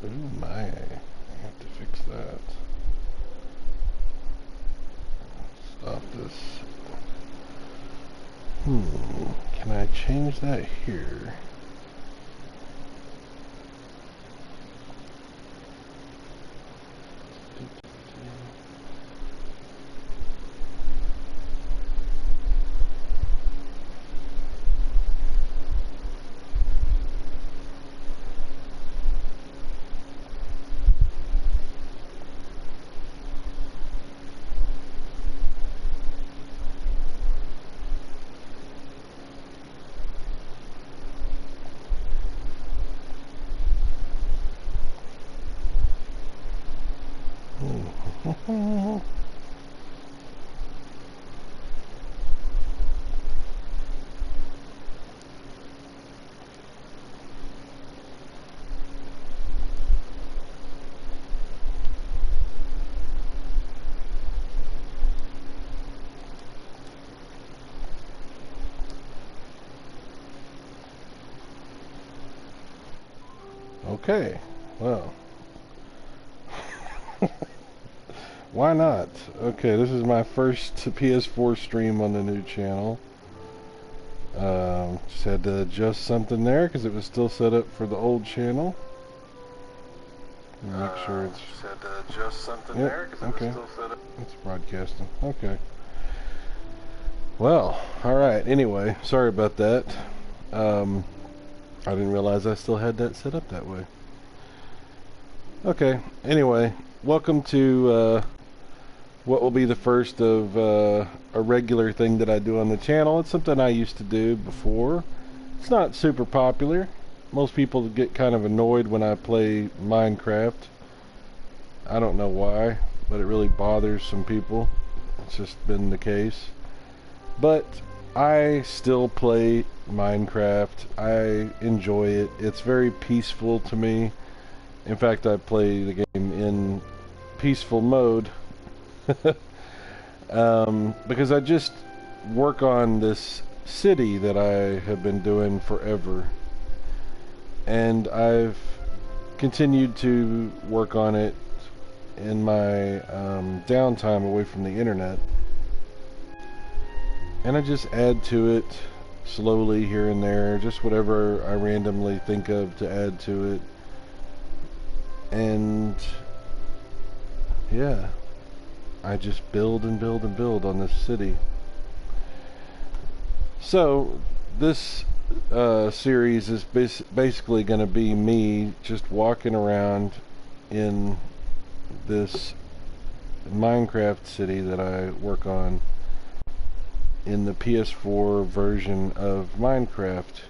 Ooh my, I have to fix that. Stop this. Can I change that here? Okay, well, why not? Okay, this is my first PS4 stream on the new channel. Just had to adjust something there because it was still set up for the old channel. Make sure it's. Just had to adjust something Yep, there because it okay. was still set up. It's broadcasting. Okay. Well, alright, anyway, sorry about that. I didn't realize I still had that set up that way. Okay, anyway, welcome to what will be the first of a regular thing that I do on the channel. It's something I used to do before. It's not super popular. Most people get kind of annoyed when I play Minecraft. I don't know why, but it really bothers some people. It's just been the case. But I still play Minecraft. I enjoy it. It's very peaceful to me. In fact, I play the game in peaceful mode. Because I just work on this city that I have been doing forever. And I've continued to work on it in my downtime away from the internet. And I just add to it slowly here and there, just whatever I randomly think of to add to it. And yeah, I just build and build and build on this city. So this series is basically going to be me just walking around in this Minecraft city that I work on in the PS4 version of Minecraft.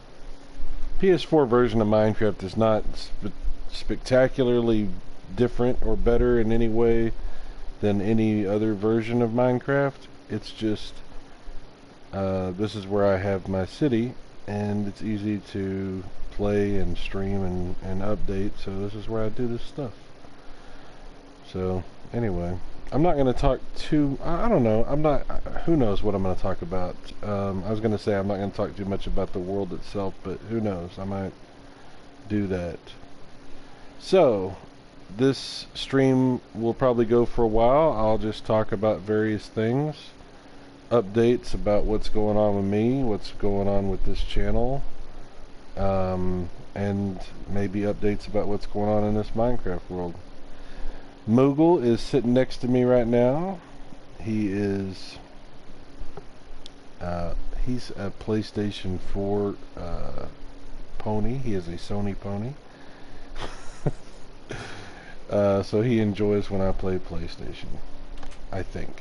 PS4 version of Minecraft is not spectacularly different or better in any way than any other version of Minecraft. It's just this is where I have my city, and it's easy to play and stream and update, so this is where I do this stuff. So anyway, I'm not going to talk too, I don't know, who knows what I'm going to talk about. I was going to say I'm not going to talk too much about the world itself, but who knows, I might do that. So, this stream will probably go for a while. I'll just talk about various things, updates about what's going on with me, what's going on with this channel, and maybe updates about what's going on in this Minecraft world. Moogle is sitting next to me right now. He is he's a PlayStation 4 pony. He is a Sony pony. So he enjoys when I play PlayStation, I think.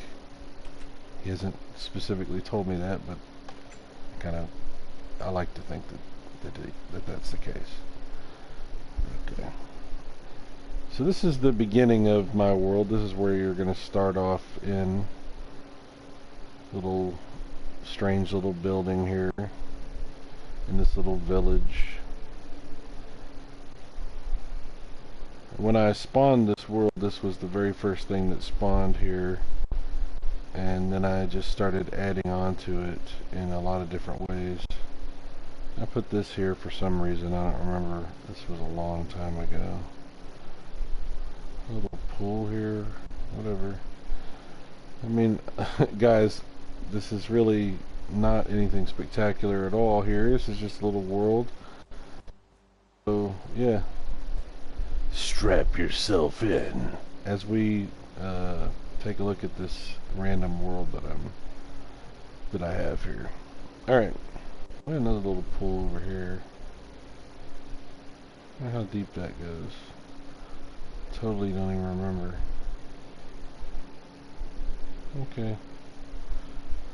He hasn't specifically told me that, but I like to think that that's the case. Okay. So this is the beginning of my world. This is where you're going to start off in little strange little building here in this little village. When I spawned this world, this was the very first thing that spawned here, and then I just started adding on to it in a lot of different ways. I put this here for some reason, I don't remember. This was a long time ago. pool here, whatever. I mean, guys, this is really not anything spectacular at all here. This is just a little world. So, yeah. Strap yourself in as we take a look at this random world that I have here. Alright. Another little pool over here. I wonder how deep that goes. Totally don't even remember. Okay.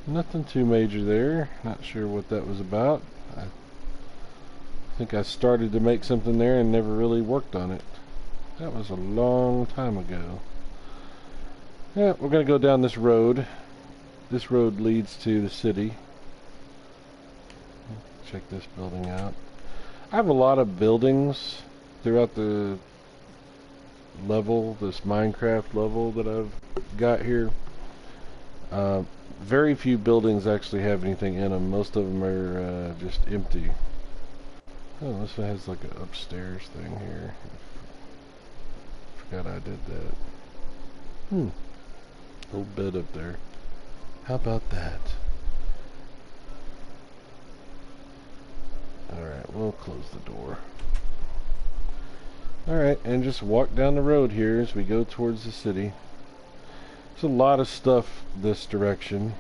Nothing too major there. Not sure what that was about. I think I started to make something there and never really worked on it. That was a long time ago. Yeah, we're going to go down this road. This road leads to the city. Check this building out. I have a lot of buildings throughout the level, this Minecraft level that I've got here. Very few buildings actually have anything in them. Most of them are just empty. Oh, this one has like an upstairs thing here. Forgot I did that. A little bed up there. How about that? Alright, we'll close the door. Alright, and just walk down the road here as we go towards the city. There's a lot of stuff this direction.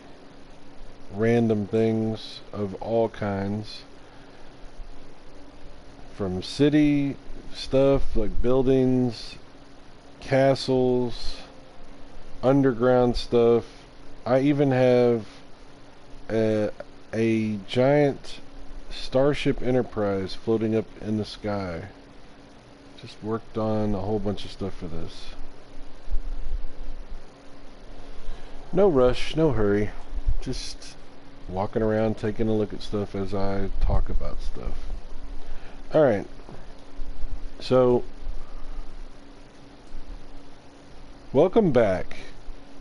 Random things of all kinds. From city stuff like buildings, castles, underground stuff. I even have a giant Starship Enterprise floating up in the sky. Just worked on a whole bunch of stuff for this. No rush, no hurry. Just walking around taking a look at stuff as I talk about stuff. Alright. So, welcome back.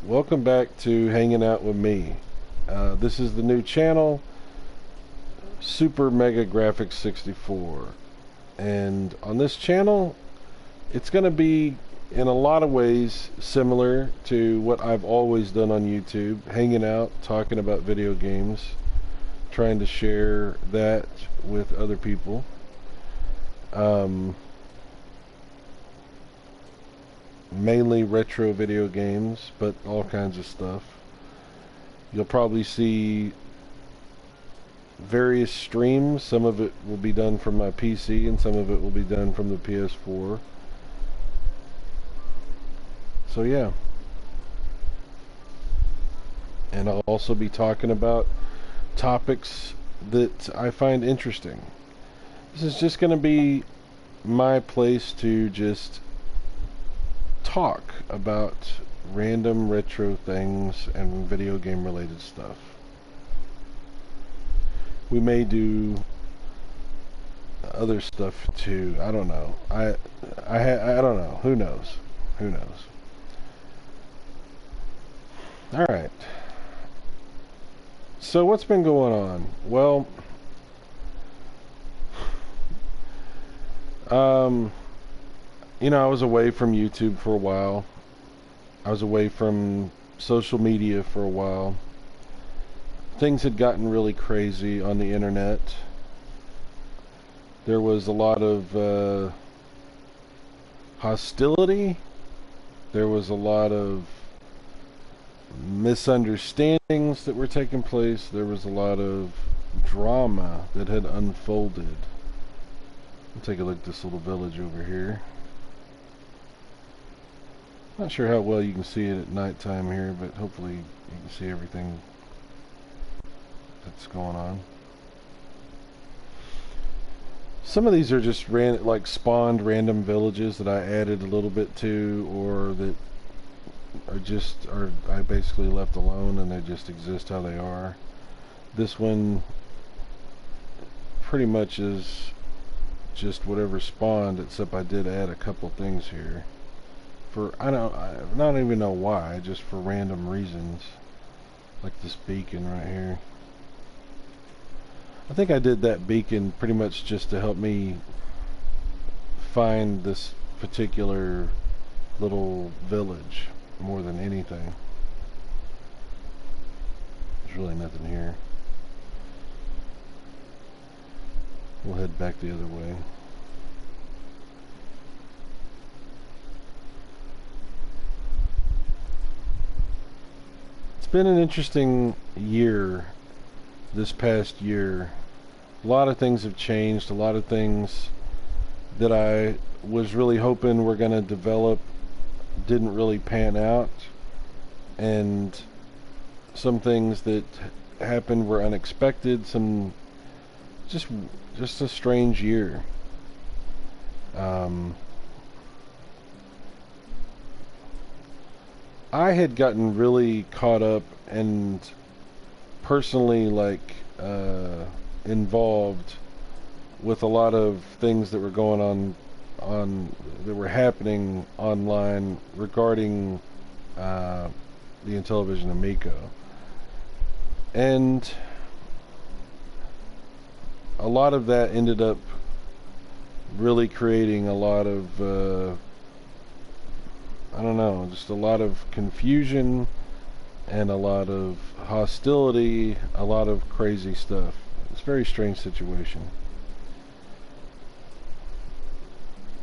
Welcome back to hanging out with me. This is the new channel, Super Mega Graphics 64. And on this channel, it's going to be in a lot of ways similar to what I've always done on YouTube, hanging out, talking about video games, trying to share that with other people. Mainly retro video games, but all kinds of stuff. You'll probably see various streams. Some of it will be done from my PC and some of it will be done from the PS4. So yeah. And I'll also be talking about topics that I find interesting. This is just going to be my place to just talk about random retro things and video game related stuff. We may do other stuff too. I don't know. I don't know. Who knows? Who knows? All right. So what's been going on? Well, you know, I was away from YouTube for a while. I was away from social media for a while. Things had gotten really crazy on the internet. There was a lot of hostility. There was a lot of misunderstandings that were taking place. There was a lot of drama that had unfolded. I'll take a look at this little village over here. Not sure how well you can see it at nighttime here, but hopefully you can see everything that's going on. Some of these are just like spawned random villages that I added a little bit to, or that are I basically left alone and they just exist how they are. This one pretty much is just whatever spawned, except I did add a couple things here. I don't even know why, just for random reasons. Like this beacon right here. I think I did that beacon pretty much just to help me find this particular little village more than anything. There's really nothing here. We'll head back the other way. It's been an interesting year, this past year. A lot of things have changed. A lot of things that I was really hoping were going to develop didn't really pan out. And some things that happened were unexpected. Some just a strange year. I had gotten really caught up and personally involved with a lot of things that were going on that were happening online regarding the Intellivision Amico, and a lot of that ended up really creating a lot of I don't know, just a lot of confusion and a lot of hostility, a lot of crazy stuff. It's a very strange situation.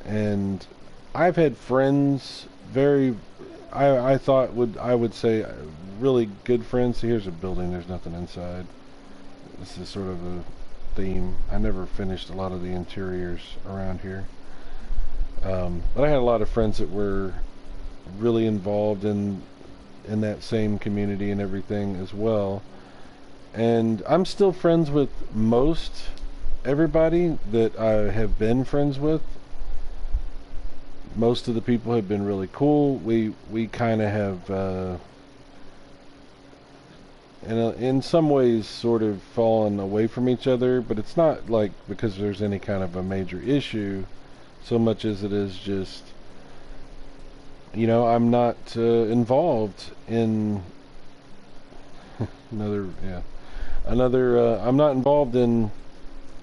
And I've had friends, I would say really good friends. See, here's a building, there's nothing inside. This is sort of a theme. I never finished a lot of the interiors around here. But I had a lot of friends that were really involved in that same community and everything as well. And I'm still friends with most everybody that I have been friends with. Most of the people have been really cool. We kind of have in some ways sort of fallen away from each other, but it's not like because there's any kind of a major issue so much as it is just, you know, I'm not involved in I'm not involved in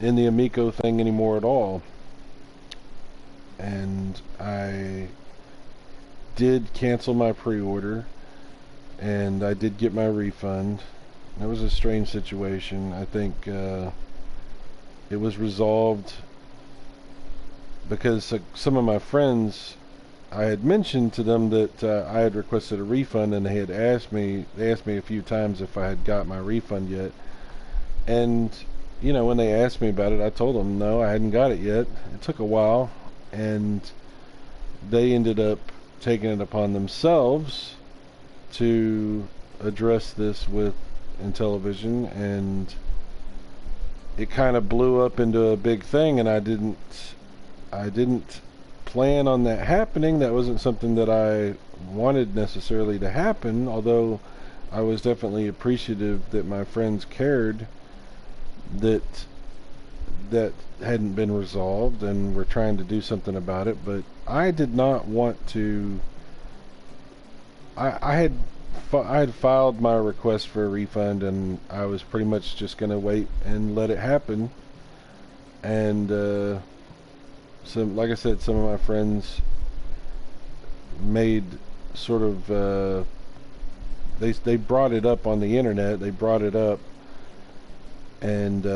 the Amico thing anymore at all. And I did cancel my pre-order, and I did get my refund. That was a strange situation. I think it was resolved because some of my friends, I had mentioned to them that I had requested a refund, and they asked me a few times if I had got my refund yet. And, you know, when they asked me about it, I told them no, I hadn't got it yet. It took a while, and they ended up taking it upon themselves to address this with Intellivision, and it kind of blew up into a big thing, and I didn't plan on that happening. That wasn't something that I wanted necessarily to happen, although I was definitely appreciative that my friends cared that hadn't been resolved and were trying to do something about it. But I did not want to. I had filed my request for a refund, and I was pretty much just going to wait and let it happen. And like I said, some of my friends made sort of they brought it up on the internet. They brought it up, and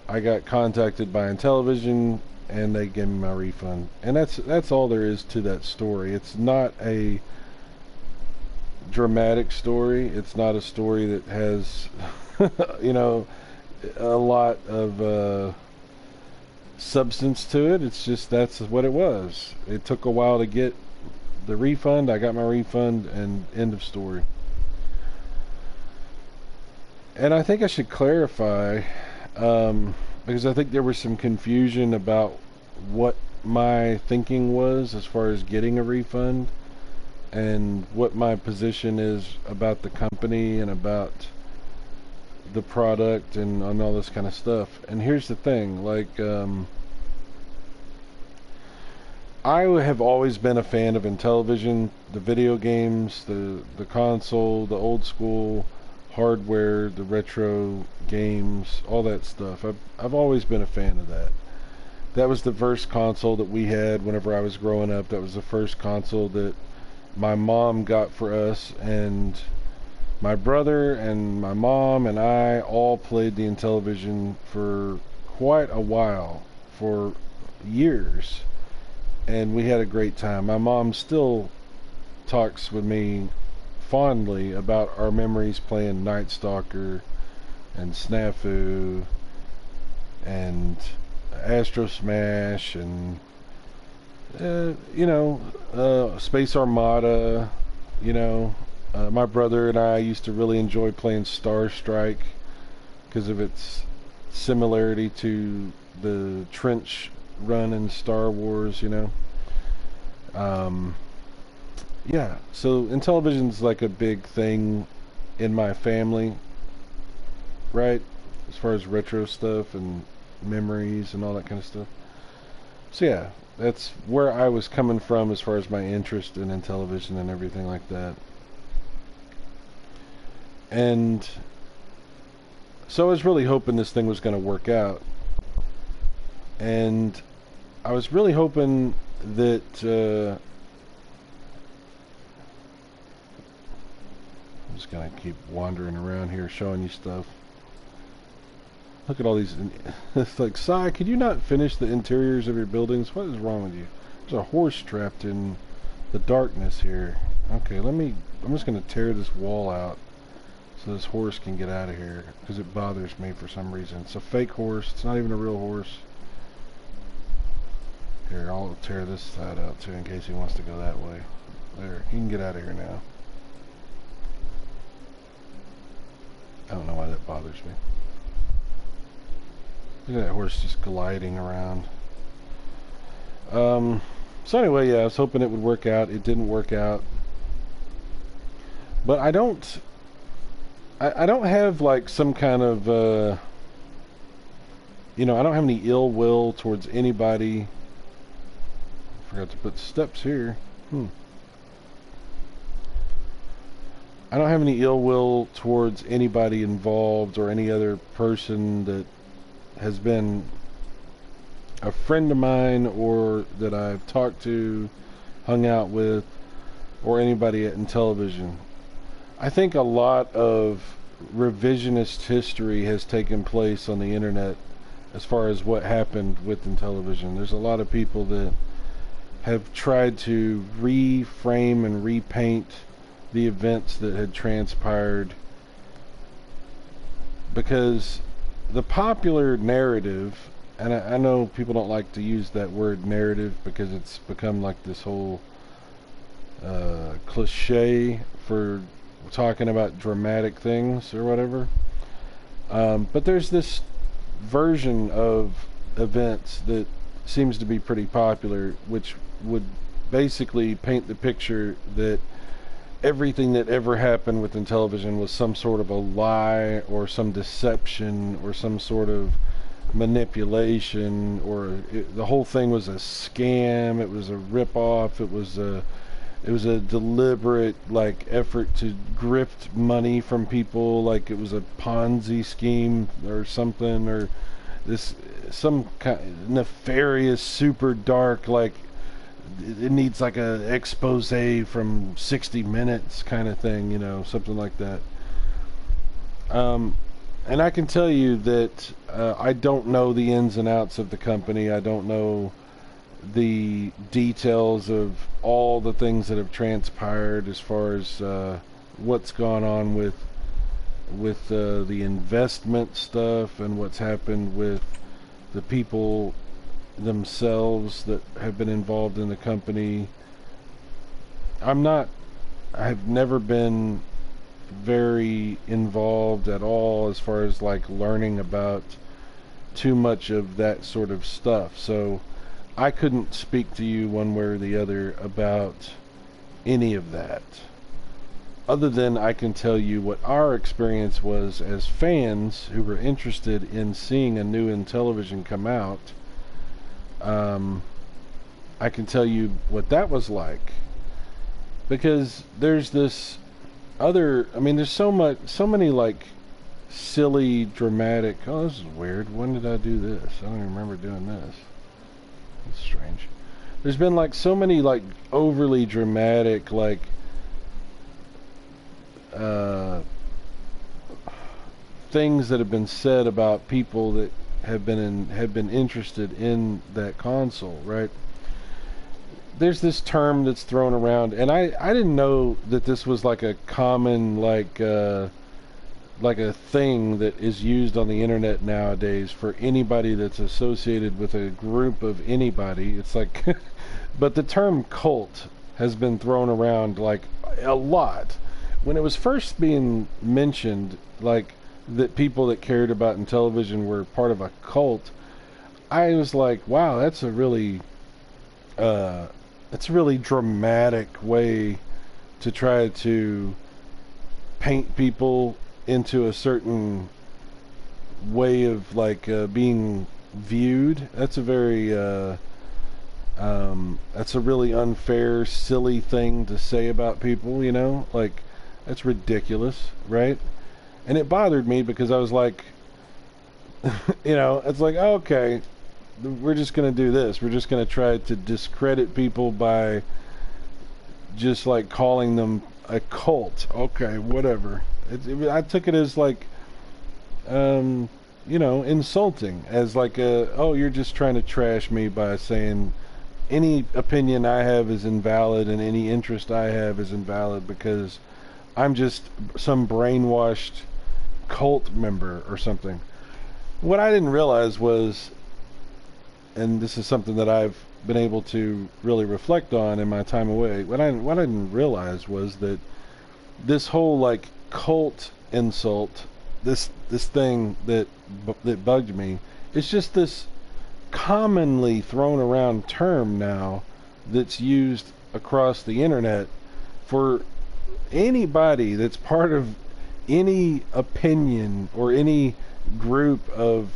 I got contacted by Intellivision, and they gave me my refund. And that's all there is to that story. It's not a dramatic story. It's not a story that has you know, a lot of substance to it. It's just that's what it was. It took a while to get the refund. I got my refund, and end of story. And I think I should clarify, because I think there was some confusion about what my thinking was as far as getting a refund, and what my position is about the company and about the product and on all this kind of stuff. And here's the thing, like, I have always been a fan of Intellivision, the video games, the console, the old school hardware, the retro games, all that stuff. I've always been a fan of that. that was the first console that we had whenever I was growing up. That was the first console that my mom got for us, and my brother and my mom and I all played the Intellivision for quite a while, for years, and we had a great time. My mom still talks with me fondly about our memories playing Night Stalker and Snafu and Astro Smash and Space Armada. My brother and I used to really enjoy playing Star Strike because of its similarity to the trench run in Star Wars. Yeah, so Intellivision's like a big thing in my family, right? As far as retro stuff and memories and all that kind of stuff. So yeah, that's where I was coming from as far as my interest in Intellivision and everything like that. And so I was really hoping this thing was going to work out. And I was really hoping that I'm just going to keep wandering around here showing you stuff. Look at all these. It's like, Sai, could you not finish the interiors of your buildings? What is wrong with you? There's a horse trapped in the darkness here. Okay, I'm just going to tear this wall out so this horse can get out of here, because it bothers me for some reason. It's a fake horse. It's not even a real horse. Here, I'll tear this side out too in case he wants to go that way. There, he can get out of here now. I don't know why that bothers me. Look at that horse just gliding around. So anyway, yeah, I was hoping it would work out. It didn't work out. But I don't have like some kind of, I don't have any ill will towards anybody. I forgot to put steps here. I don't have any ill will towards anybody involved or any other person that has been a friend of mine or that I've talked to, hung out with, or anybody in television. I think a lot of revisionist history has taken place on the internet as far as what happened with Intellivision. There's a lot of people that have tried to reframe and repaint the events that had transpired, because the popular narrative, and I know people don't like to use that word narrative because it's become like this whole cliche for talking about dramatic things or whatever, but there's this version of events that seems to be pretty popular, which would basically paint the picture that everything that ever happened within television was some sort of a lie or some deception or some sort of manipulation, or the whole thing was a scam, it was a rip-off, it was a deliberate like effort to grift money from people, like it was a Ponzi scheme or something, or some kind of nefarious, super dark, like it needs like a expose from 60 Minutes kind of thing, something like that. And I can tell you that I don't know the ins and outs of the company. I don't know the details of all the things that have transpired as far as what's gone on with the investment stuff and what's happened with the people themselves that have been involved in the company. I've never been very involved at all as far as like learning about too much of that sort of stuff, so I couldn't speak to you one way or the other about any of that, other than I can tell you what our experience was as fans who were interested in seeing a new Intellivision come out. I can tell you what that was like, because there's this other, there's so many like silly, dramatic, oh, this is weird, when did I do this? I don't even remember doing this. there's been like so many like overly dramatic like uh, things that have been said about people that have been interested in that console, right? There's this term that's thrown around, and I didn't know that this was like a common like a thing that is used on the internet nowadays for anybody that's associated with a group of anybody. It's like, but the term cult has been thrown around like a lot. When it was first being mentioned, like that people that cared about in television were part of a cult, I was like, wow, uh, that's a really dramatic way to try to paint people into a certain way of like being viewed. That's a very that's a really unfair, silly thing to say about people, you know? Like, that's ridiculous, right? And it bothered me because I was like, you know, it's like, okay, we're just going to do this. We're just going to try to discredit people by just like calling them a cult. Okay, whatever. I took it as like, you know, insulting, as like oh, you're just trying to trash me by saying any opinion I have is invalid and any interest I have is invalid because I'm just some brainwashed cult member or something. What I didn't realize was, and this is something that I've been able to really reflect on in my time away, what I didn't realize was that this whole like cult insult, this thing that bugged me, it's just this commonly thrown around term now that's used across the internet for anybody that's part of any opinion or any group of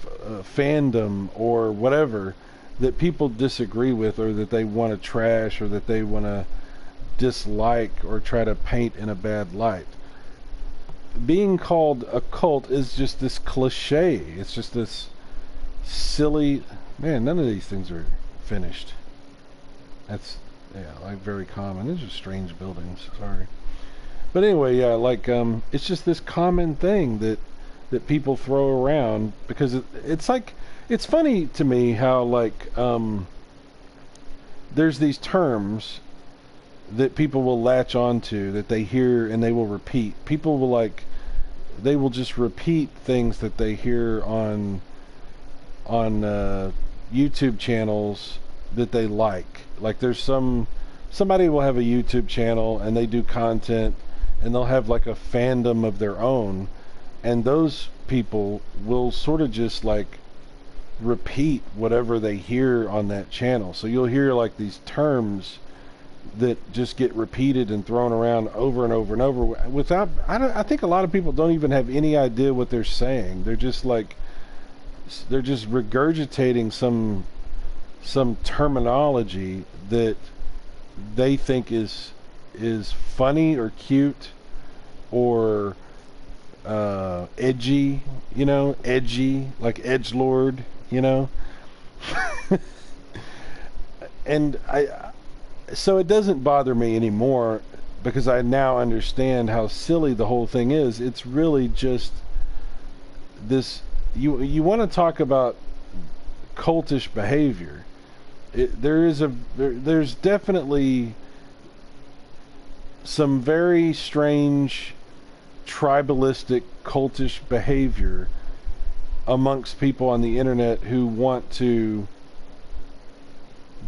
fandom or whatever that people disagree with or that they want to trash or that they want to dislike or try to paint in a bad light. Being called a cult is just this cliche. It's just this silly, man, none of these things are finished. That's, yeah, like very common. These are strange buildings, sorry. But anyway, yeah, like it's just this common thing that people throw around because it's like, it's funny to me how like there's these terms that people will latch onto that they hear and they will repeat. People will like, they will just repeat things that they hear on YouTube channels that they like. Like there's somebody will have a YouTube channel and they do content and they'll have like a fandom of their own, and those people will sort of just like repeat whatever they hear on that channel. So you'll hear like these terms that just get repeated and thrown around over and over and over without, I think a lot of people don't even have any idea what they're saying. They're just like, they're just regurgitating some terminology that they think is funny or cute or edgy, you know, edgy, like edgelord, you know. And so it doesn't bother me anymore because I now understand how silly the whole thing is. It's really just this, you want to talk about cultish behavior. There's definitely some very strange tribalistic cultish behavior amongst people on the internet who want to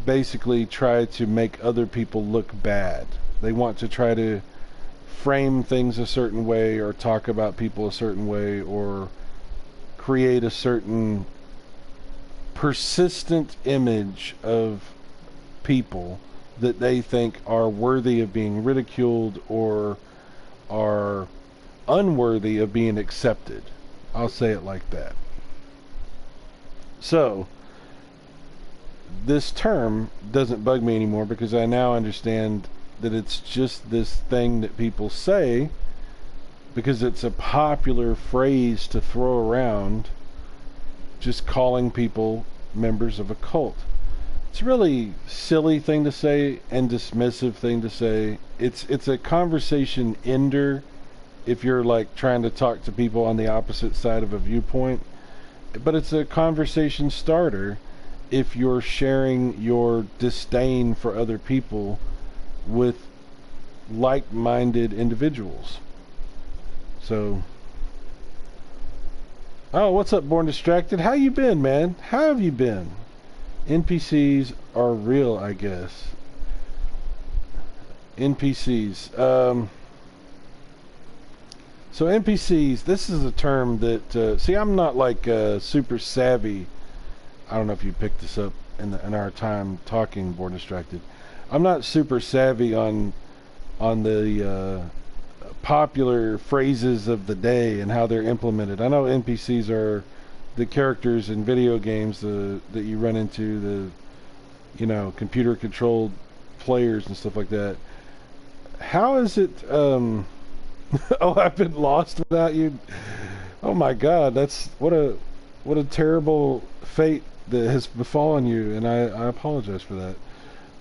basically try to make other people look bad. They want to try to frame things a certain way or talk about people a certain way or create a certain persistent image of people that they think are worthy of being ridiculed or are unworthy of being accepted. I'll say it like that. So this term doesn't bug me anymore because I now understand that it's just this thing that people say because it's a popular phrase to throw around, just calling people members of a cult. it's a really silly thing to say and dismissive thing to say. It's a conversation ender if you're like trying to talk to people on the opposite side of a viewpoint, but it's a conversation starter if you're sharing your disdain for other people with like-minded individuals. So, oh, what's up, Born Distracted? How you been, man? How have you been? NPCs are real, I guess. NPCs. So NPCs, this is a term that, see, I'm not like super savvy. I don't know if you picked this up in our time talking, Born Distracted. I'm not super savvy on the popular phrases of the day and how they're implemented. I know NPCs are the characters in video games that you run into, computer controlled players and stuff like that. How is it oh, I've been lost without you. Oh my god, that's what a terrible fate that has befallen you, and I apologize for that.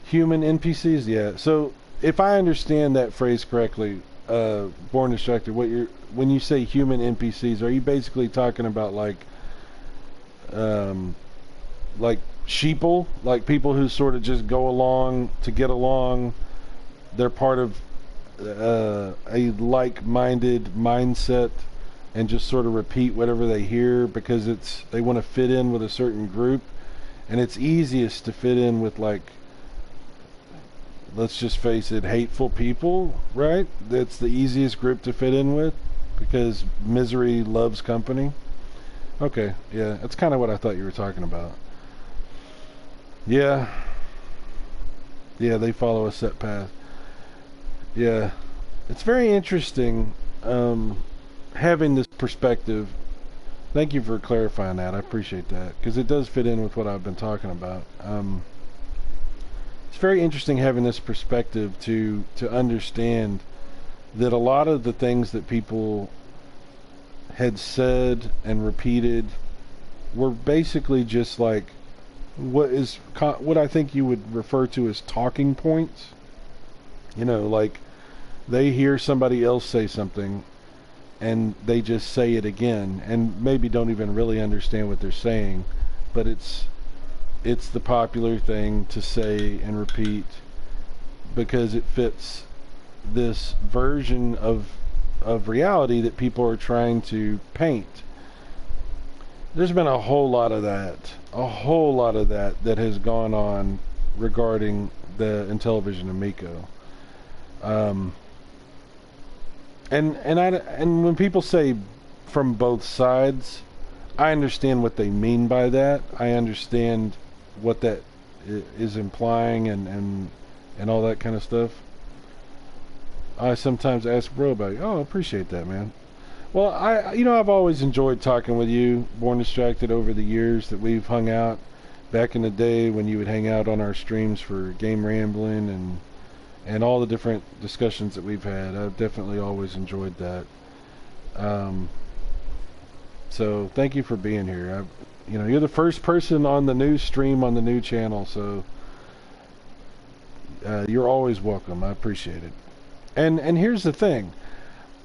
Human NPCs, yeah. So if I understand that phrase correctly, Born Distracted, when you say human NPCs, are you basically talking about like sheeple, like people who sort of just go along to get along? They're part of a like-minded mindset and just sort of repeat whatever they hear because they want to fit in with a certain group, and it's easiest to fit in with, like, let's just face it, hateful people, right? That's the easiest group to fit in with because misery loves company. Okay, yeah, that's kind of what I thought you were talking about. Yeah, they follow a set path. Yeah, it's very interesting having this perspective. Thank you for clarifying that. I appreciate that because it does fit in with what I've been talking about. It's very interesting having this perspective to understand that a lot of the things that people had said and repeated were basically just like what I think you would refer to as talking points. Like they hear somebody else say something and they just say it again and maybe don't even really understand what they're saying, but it's the popular thing to say and repeat because it fits this version of reality that people are trying to paint. There's been a whole lot of that that has gone on regarding the Intellivision Amico. And when people say from both sides, I understand what they mean by that. I understand what that is implying and all that kind of stuff. I sometimes ask bro about it. Oh, I appreciate that, man. Well, I've always enjoyed talking with you, Born Distracted, over the years that we've hung out. Back in the day when you would hang out on our streams for game rambling and all the different discussions that we've had. I've definitely always enjoyed that. So thank you for being here. You're the first person on the new stream on the new channel, so you're always welcome. I appreciate it. And here's the thing.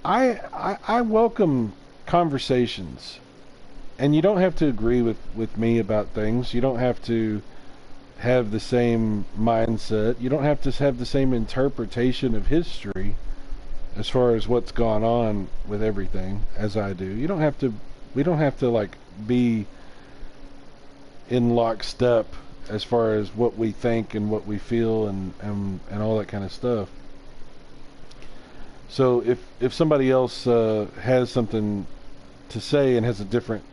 I welcome conversations, and you don't have to agree with me about things. You don't have to have the same mindset. You don't have to have the same interpretation of history as far as what's gone on with everything as I do. We don't have to like be in lockstep as far as what we think and what we feel and all that kind of stuff. So if somebody else has something to say and has a different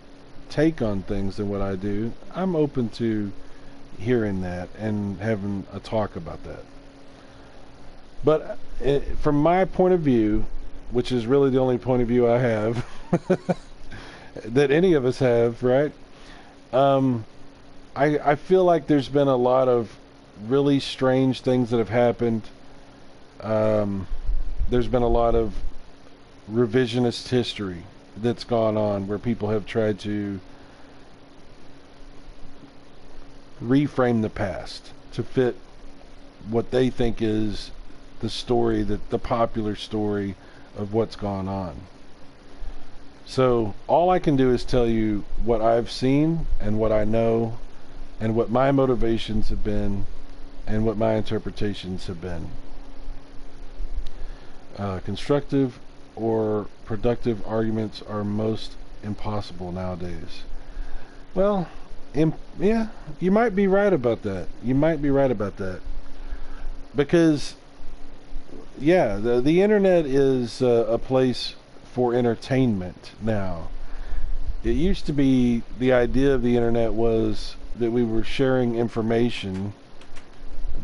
take on things than what I do, I'm open to hearing that and having a talk about that. But from my point of view, which is really the only point of view I have that any of us have, right? I feel like there's been a lot of really strange things that have happened. There's been a lot of revisionist history that's gone on where people have tried to reframe the past to fit what they think is the story, that the popular story of what's gone on. So all I can do is tell you what I've seen and what I know and what my motivations have been and what my interpretations have been. Constructive or productive arguments are most impossible nowadays. Well, yeah, you might be right about that. You might be right about that. Because, yeah, the internet is a place for entertainment now. It used to be, the idea of the internet was that we were sharing information,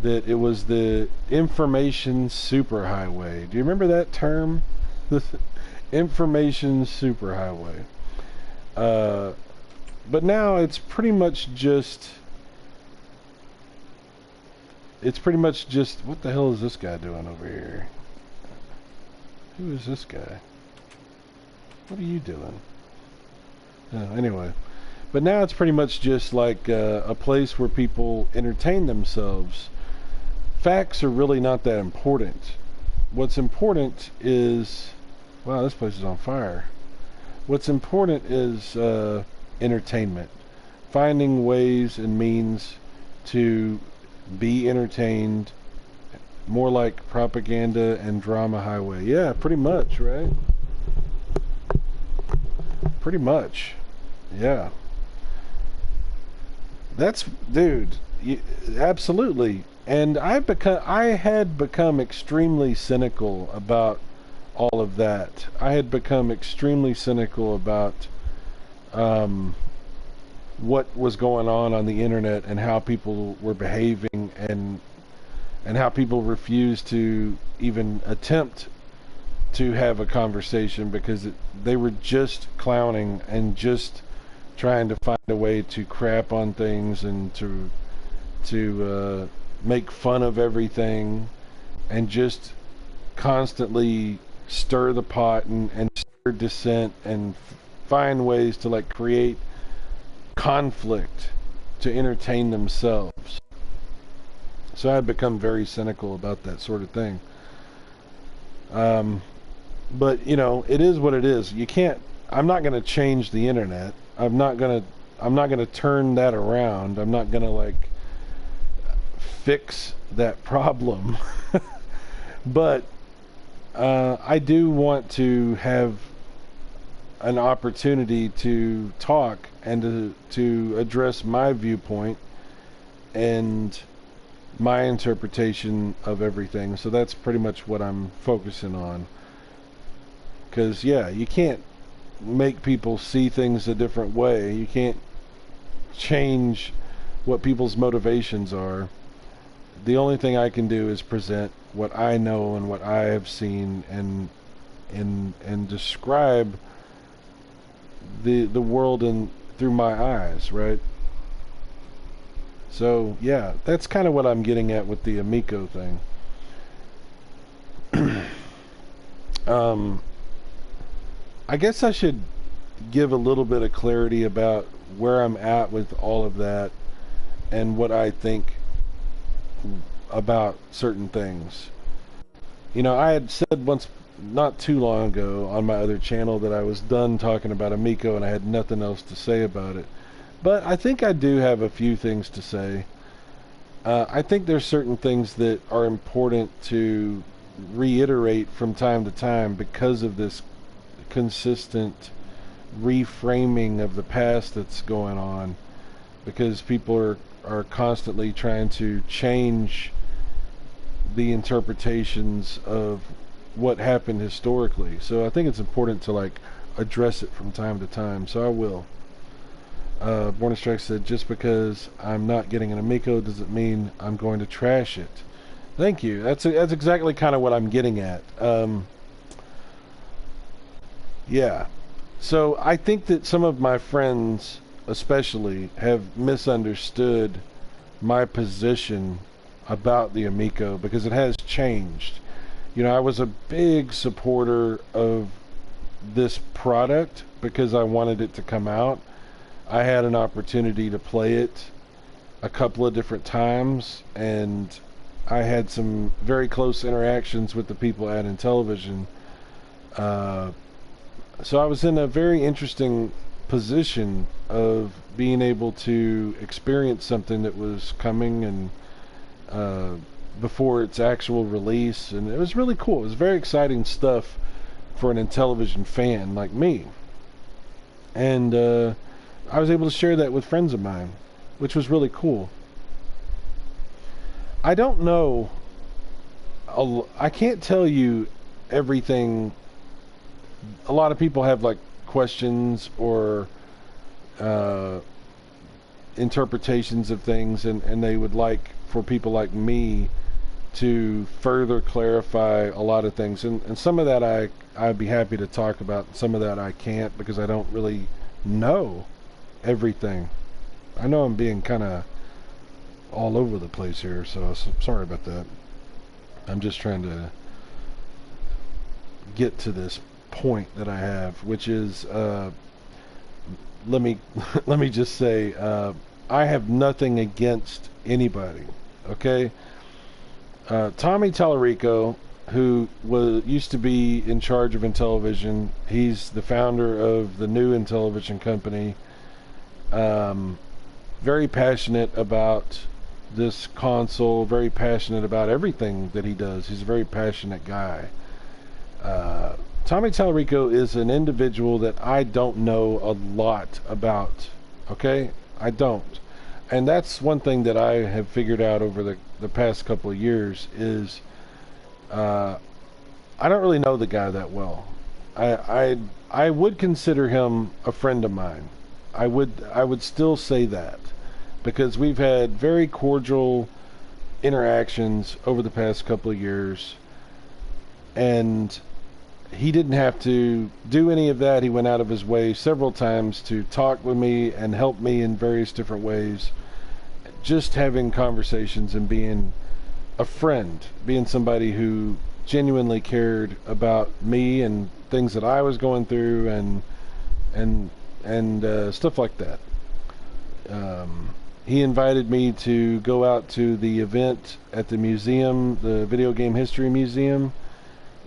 that it was the information superhighway. Do you remember that term? The information superhighway. But now it's pretty much just, what the hell is this guy doing over here? Who is this guy? What are you doing? Anyway, but now it's pretty much just like a place where people entertain themselves. Facts are really not that important. What's important is, wow, this place is on fire. What's important is entertainment. Finding ways and means to be entertained, more like propaganda and drama highway. Yeah, pretty much, right? Pretty much. Yeah. That's, dude, absolutely. And I had become extremely cynical about all of that. I had become extremely cynical about what was going on the internet and how people were behaving, and how people refused to even attempt to have a conversation because they were just clowning and just trying to find a way to crap on things and to make fun of everything and just constantly stir the pot and stir dissent and find ways to like create conflict to entertain themselves. So I've become very cynical about that sort of thing. But you know, it is what it is. You can't. I'm not going to change the internet. I'm not going to turn that around. I'm not going to like fix that problem. But I do want to have an opportunity to talk and to address my viewpoint and my interpretation of everything. So that's pretty much what I'm focusing on. Because, yeah, you can't make people see things a different way. You can't change what people's motivations are. The only thing I can do is present what I know and what I have seen and describe the world through my eyes, right? So, yeah, that's kind of what I'm getting at with the Amico thing. I guess I should give a little bit of clarity about where I'm at with all of that and what I think about certain things. You know, I had said once, not too long ago, on my other channel that I was done talking about Amico and I had nothing else to say about it. But I think I do have a few things to say. I think there's certain things that are important to reiterate from time to time because of this consistent reframing of the past that's going on, because people are constantly trying to change the interpretations of what happened historically. So I think it's important to like address it from time to time. So I will. Born and Strike said, just because I'm not getting an Amico doesn't mean I'm going to trash it. Thank you. That's exactly kind of what I'm getting at. Yeah. So I think that some of my friends especially have misunderstood my position about the Amico because it has changed. You know, I was a big supporter of this product because I wanted it to come out. I had an opportunity to play it a couple of different times, and I had some very close interactions with the people at Intellivision. Uh, so I was in a very interesting position of being able to experience something that was coming and uh, before its actual release, and it was really cool. It was very exciting stuff for an Intellivision fan like me, and I was able to share that with friends of mine, which was really cool. I don't know. I can't tell you everything. A lot of people have like questions or uh, interpretations of things, and they would like for people like me to further clarify a lot of things. And some of that I'd be happy to talk about. Some of that I can't because I don't really know everything. I know I'm being kind of all over the place here, so sorry about that. I'm just trying to get to this point that I have, which is let me let me just say I have nothing against anybody. Okay, Tommy Tallarico, who used to be in charge of Intellivision, he's the founder of the new Intellivision company. Very passionate about this console, very passionate about everything that he does. He's a very passionate guy. Tommy Tallarico is an individual that I don't know a lot about. Okay? I don't. And that's one thing that I have figured out over the past couple of years is I don't really know the guy that well. I would consider him a friend of mine. I would still say that because we've had very cordial interactions over the past couple of years, and he didn't have to do any of that. He went out of his way several times to talk with me and help me in various different ways. Just having conversations and being a friend, being somebody who genuinely cared about me and things that I was going through and stuff like that. He invited me to go out to the event at the museum, the Video Game History Museum,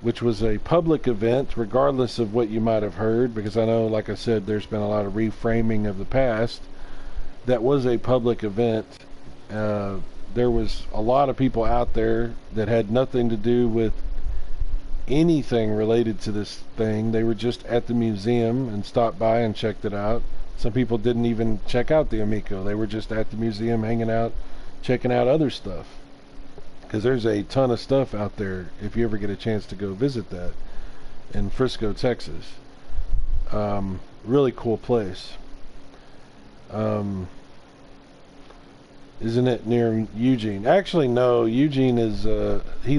which was a public event, regardless of what you might have heard, because I know, like I said, there's been a lot of reframing of the past. That was a public event. There was a lot of people out there that had nothing to do with anything related to this thing. They were just at the museum and stopped by and checked it out. Some people didn't even check out the Amico. They were just at the museum hanging out, checking out other stuff. Because there's a ton of stuff out there if you ever get a chance to go visit that in Frisco, Texas. Really cool place. Isn't it near Eugene? Actually, no. Eugene is he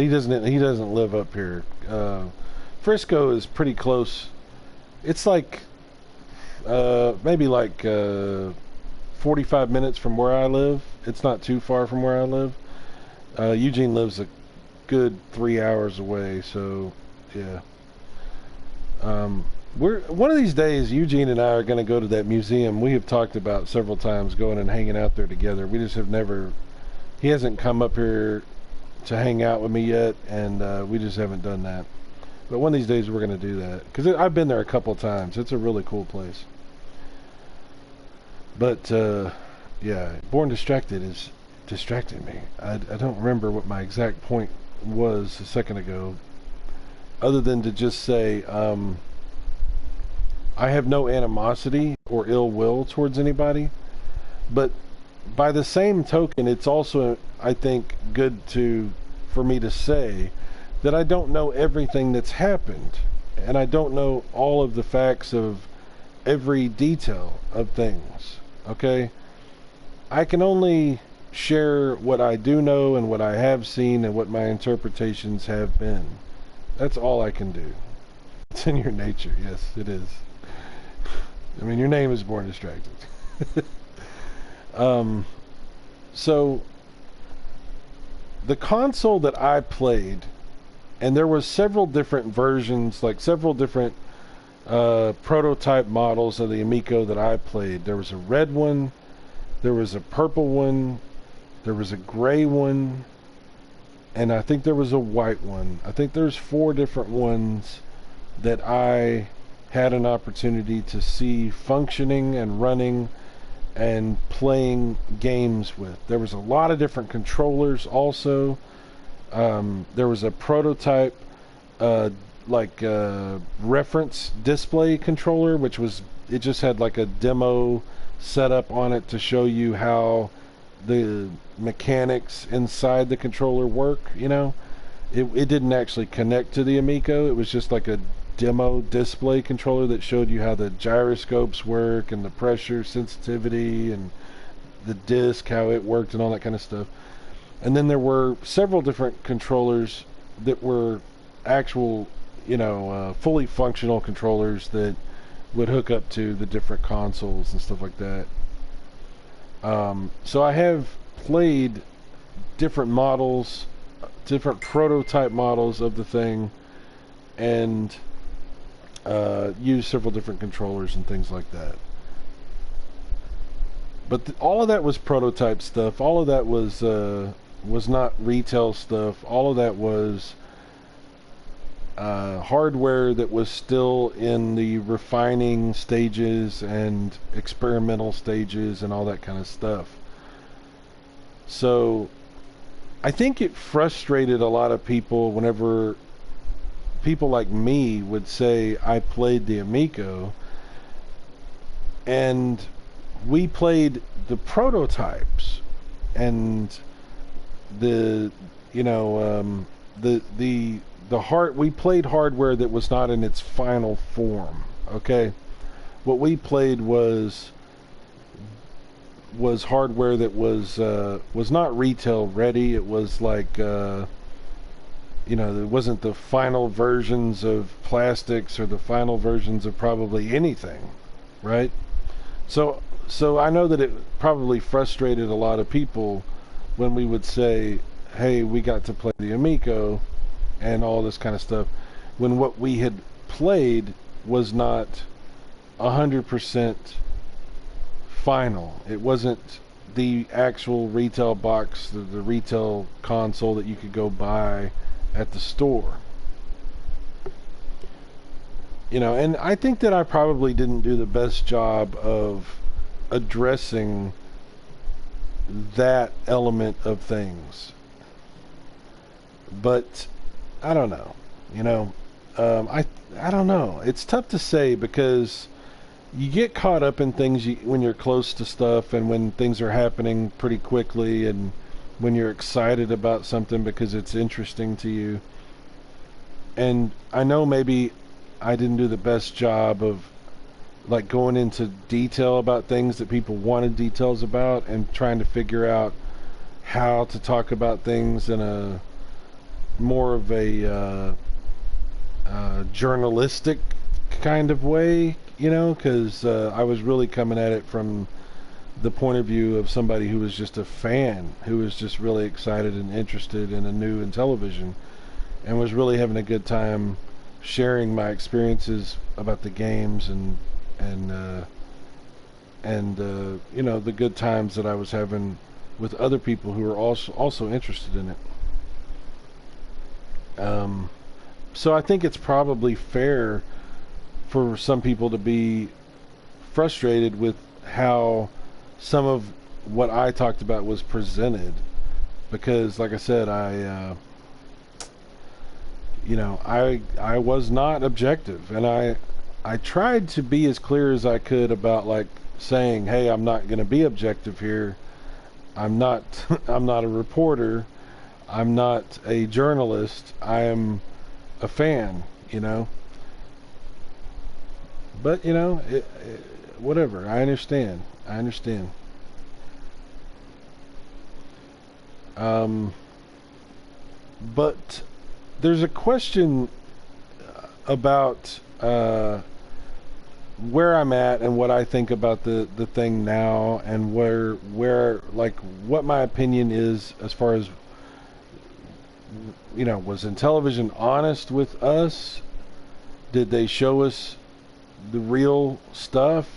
doesn't live up here. Frisco is pretty close. It's like maybe like 45 minutes from where I live. It's not too far from where I live. Eugene lives a good 3 hours away, so yeah. We're one of these days, Eugene and I are going to go to that museum. We have talked about several times going and hanging out there together. We just have never. He hasn't come up here to hang out with me yet, and we just haven't done that. But one of these days we're going to do that because I've been there a couple of times. It's a really cool place. But yeah, Born Distracted is distracting me. I don't remember what my exact point was a second ago, other than to just say I have no animosity or ill will towards anybody. But by the same token, it's also, I think, good for me to say that I don't know everything that's happened, and I don't know all of the facts of every detail of things. Okay? I can only share what I do know and what I have seen and what my interpretations have been. That's all I can do. It's in your nature. Yes, it is. I mean, your name is Born Distracted. So the console that I played, and there was several different versions, like several different prototype models of the Amico that I played. There was a red one, There was a purple one, there was a gray one, and I think there was a white one. I think there's 4 different ones that I had an opportunity to see functioning and running and playing games with. There was a lot of different controllers also. There was a prototype uh, reference display controller, which was, it just had like a demo setup on it to show you how the mechanics inside the controller work. It didn't actually connect to the Amico. It was just like a demo display controller that showed you how the gyroscopes work and the pressure sensitivity and the disc, how it worked and all that kind of stuff. And then there were several different controllers that were actual, fully functional controllers that would hook up to the different consoles and stuff like that. So I have played different models, different prototype models of the thing, and used several different controllers and things like that. But all of that was prototype stuff. All of that was not retail stuff. All of that was hardware that was still in the refining stages and experimental stages and all that kind of stuff. So I think it frustrated a lot of people whenever people like me would say I played the Amico, and we played the prototypes and the we played hardware that was not in its final form. Okay, what we played was hardware that was not retail ready. It was like there wasn't the final versions of plastics or the final versions of probably anything, right? So I know that it probably frustrated a lot of people when we would say, hey, we got to play the Amico and all this kind of stuff, when what we had played was not 100% final. It wasn't the actual retail box, the retail console that you could go buy at the store. And I think that I probably didn't do the best job of addressing that element of things. But I don't know. I don't know. It's tough to say because you get caught up in things when you're close to stuff and when things are happening pretty quickly and when you're excited about something because it's interesting to you. And I know maybe I didn't do the best job of like going into detail about things that people wanted details about and trying to figure out how to talk about things in a more of a journalistic kind of way, because I was really coming at it from the point of view of somebody who was just a fan, who was just really excited and interested in a new in television, and was really having a good time sharing my experiences about the games and the good times that I was having with other people who were also interested in it. So I think it's probably fair for some people to be frustrated with how some of what I talked about was presented, because like I said, I was not objective, and I tried to be as clear as I could about like saying, hey, I'm not going to be objective here. I'm not I'm not a reporter. I'm not a journalist. I am a fan, But, whatever. I understand. But there's a question about where I'm at and what I think about the thing now, and where like what my opinion is as far as, was Intellivision honest with us? Did they show us the real stuff?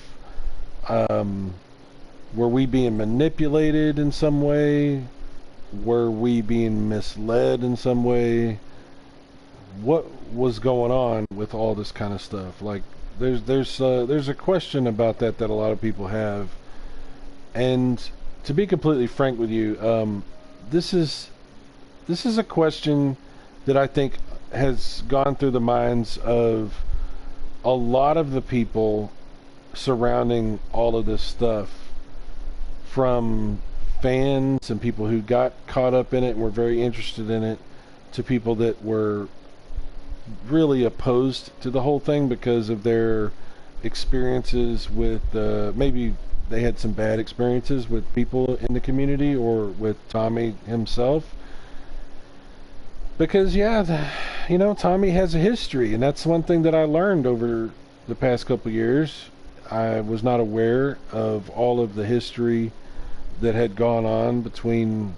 Were we being manipulated in some way? Were we being misled in some way? What was going on with all this kind of stuff? Like, there's a question about that a lot of people have, and to be completely frank with you, this is a question that I think has gone through the minds of a lot of the people surrounding all of this stuff, from fans and people who got caught up in it and were very interested in it, to people that were really opposed to the whole thing because of their experiences with maybe they had some bad experiences with people in the community or with Tommy himself. Because Tommy has a history, and that's one thing that I learned over the past couple years. I was not aware of all of the history that had gone on between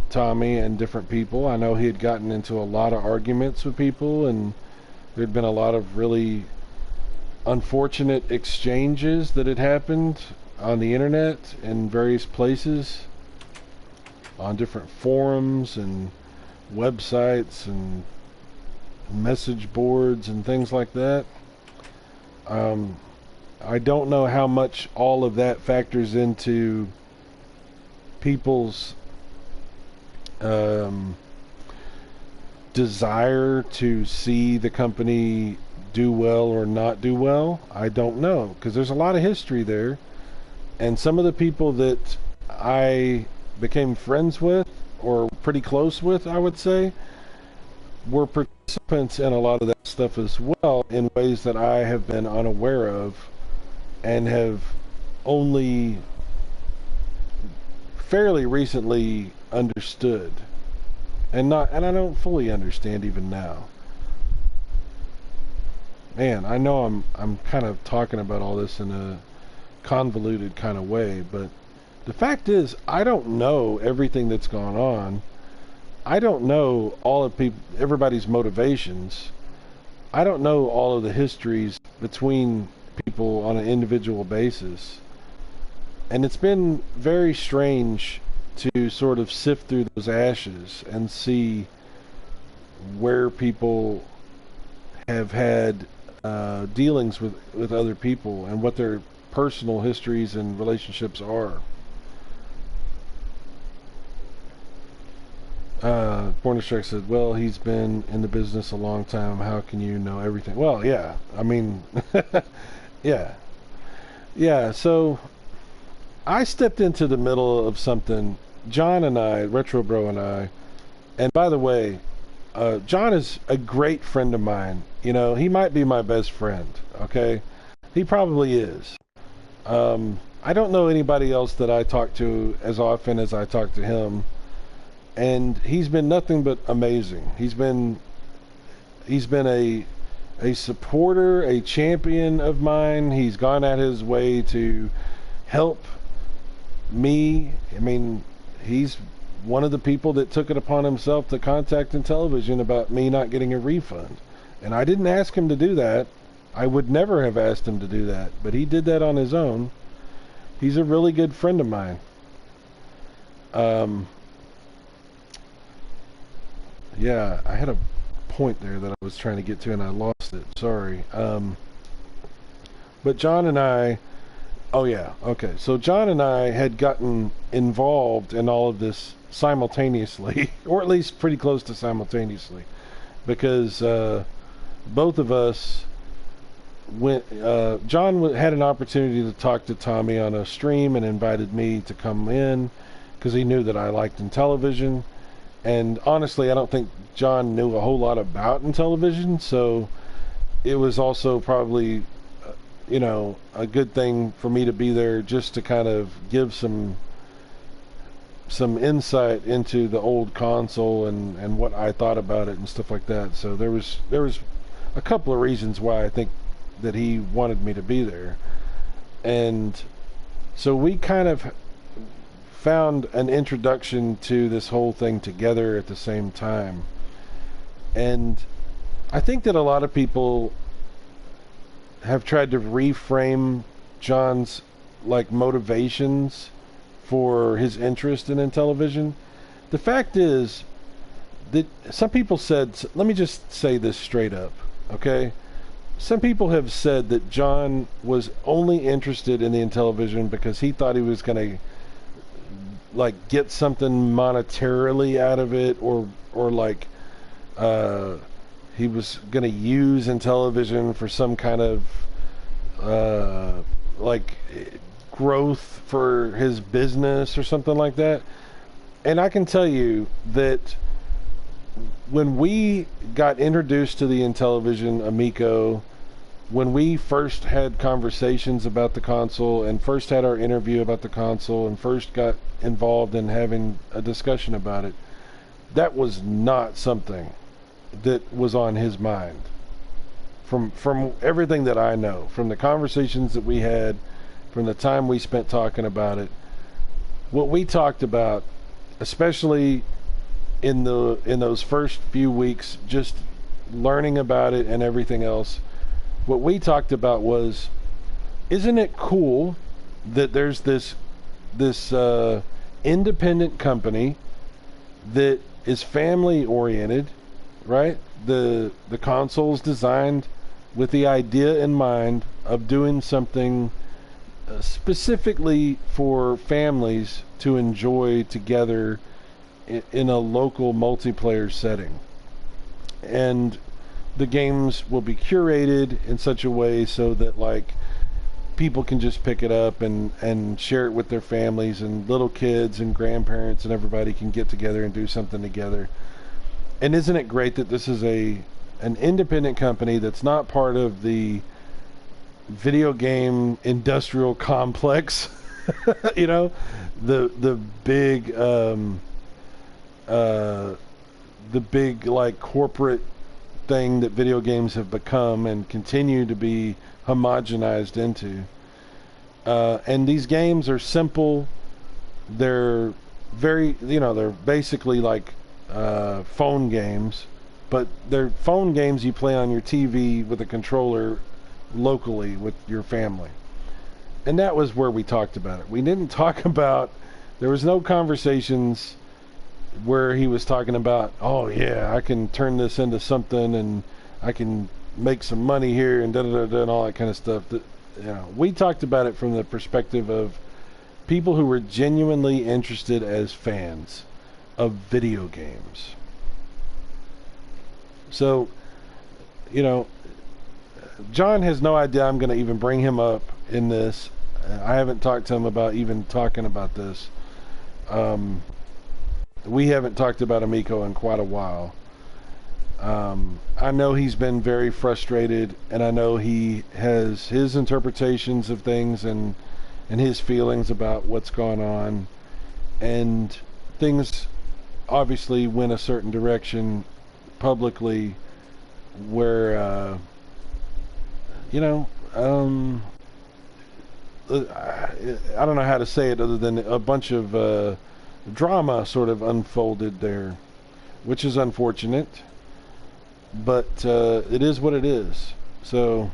Tommy and different people. I know he had gotten into a lot of arguments with people, and there'd been a lot of really unfortunate exchanges that had happened on the internet in various places, on different forums and websites and message boards and things like that. I don't know how much all of that factors into people's desire to see the company do well or not do well. I don't know, because there's a lot of history there, and some of the people that I became friends with or pretty close with, I would say, were participants in a lot of that stuff as well, in ways that I have been unaware of and have only fairly recently understood, and I don't fully understand even now. Man, I know I'm kind of talking about all this in a convoluted kind of way, but the fact is, I don't know everything that's gone on. I don't know all of everybody's motivations. I don't know all of the histories between people on an individual basis. And it's been very strange to sort of sift through those ashes and see where people have had dealings with other people and what their personal histories and relationships are. Pornostrike said, well, he's been in the business a long time. How can you know everything? Well, yeah. I mean, yeah. Yeah, so I stepped into the middle of something. John and I, Retro Bro and I, and by the way, John is a great friend of mine. You know, he might be my best friend, okay? He probably is. I don't know anybody else that I talk to as often as I talk to him. And he's been nothing but amazing. He's been a supporter, a champion of mine. He's gone out his way to help me. I mean, he's one of the people that took it upon himself to contact Intellivision about me not getting a refund. And I didn't ask him to do that. I would never have asked him to do that, but he did that on his own. He's a really good friend of mine. Yeah, I had a point there that I was trying to get to and I lost it. Sorry. But John and I, oh yeah, okay. So John and I had gotten involved in all of this simultaneously, or at least pretty close to simultaneously, because both of us went. John had an opportunity to talk to Tommy on a stream and invited me to come in because he knew that I liked Intellivision. And honestly, I don't think John knew a whole lot about Intellivision, so it was also probably, a good thing for me to be there just to kind of give some insight into the old console and what I thought about it and stuff like that. So there was a couple of reasons why I think that he wanted me to be there. And so we kind of found an introduction to this whole thing together at the same time. And I think that a lot of people have tried to reframe John's like motivations for his interest in television. The fact is that some people said, let me just say this straight up, okay? Some people have said that John was only interested in the Intellivision because he thought he was going to like get something monetarily out of it, or like he was going to use Intellivision for some kind of like growth for his business or something like that. And I can tell you that when we got introduced to the Intellivision Amico, when we first had conversations about the console and first had our interview about the console and first got involved in having a discussion about it, that was not something that was on his mind. From everything that I know, from the conversations that we had, from the time we spent talking about it, what we talked about, especially in those first few weeks, just learning about it and everything else, what we talked about was, isn't it cool that there's this independent company that is family oriented, right? The console's designed with the idea in mind of doing something specifically for families to enjoy together in a local multiplayer setting. And the games will be curated in such a way so that like people can just pick it up and share it with their families, and little kids and grandparents and everybody can get together and do something together. And isn't it great that this is an independent company that's not part of the video game industrial complex, you know, the big like corporate thing that video games have become and continue to be homogenized into. And these games are simple. They're very, they're basically like phone games, but they're phone games you play on your TV with a controller locally with your family. And that was where we talked about it. We didn't talk about, there was no conversations where he was talking about, oh yeah, I can turn this into something and I can make some money here and and all that kind of stuff. That, we talked about it from the perspective of people who were genuinely interested as fans of video games. So, John has no idea I'm going to even bring him up in this. I haven't talked to him about even talking about this. We haven't talked about Amico in quite a while. I know he's been very frustrated, and I know he has his interpretations of things and his feelings about what's going on. And things obviously went a certain direction publicly where, I don't know how to say it other than a bunch of drama sort of unfolded there, which is unfortunate, but it is what it is. So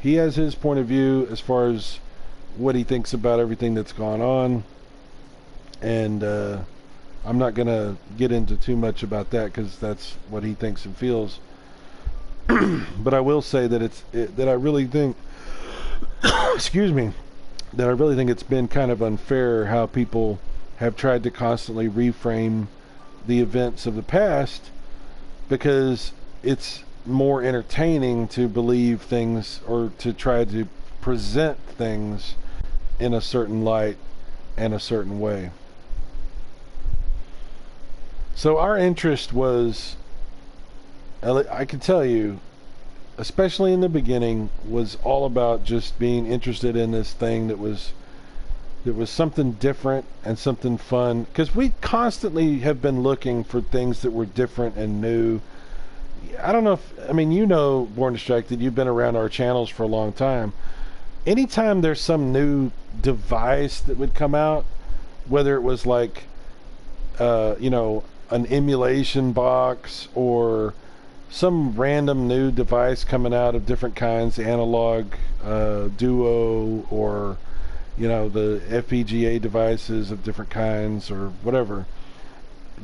he has his point of view as far as what he thinks about everything that's gone on, and I'm not going to get into too much about that because that's what he thinks and feels. But I will say that that I really think excuse me, that I really think it's been kind of unfair how people have tried to constantly reframe the events of the past, because it's more entertaining to believe things or to try to present things in a certain light and a certain way. So our interest was, I can tell you, especially in the beginning, was all about just being interested in this thing that was something different and something fun, because we constantly have been looking for things that were different and new. I don't know if, Born Distracted, you've been around our channels for a long time. Anytime there's some new device that would come out, whether it was like an emulation box or some random new device coming out of different kinds, analog, duo, or you know, the FPGA devices of different kinds or whatever.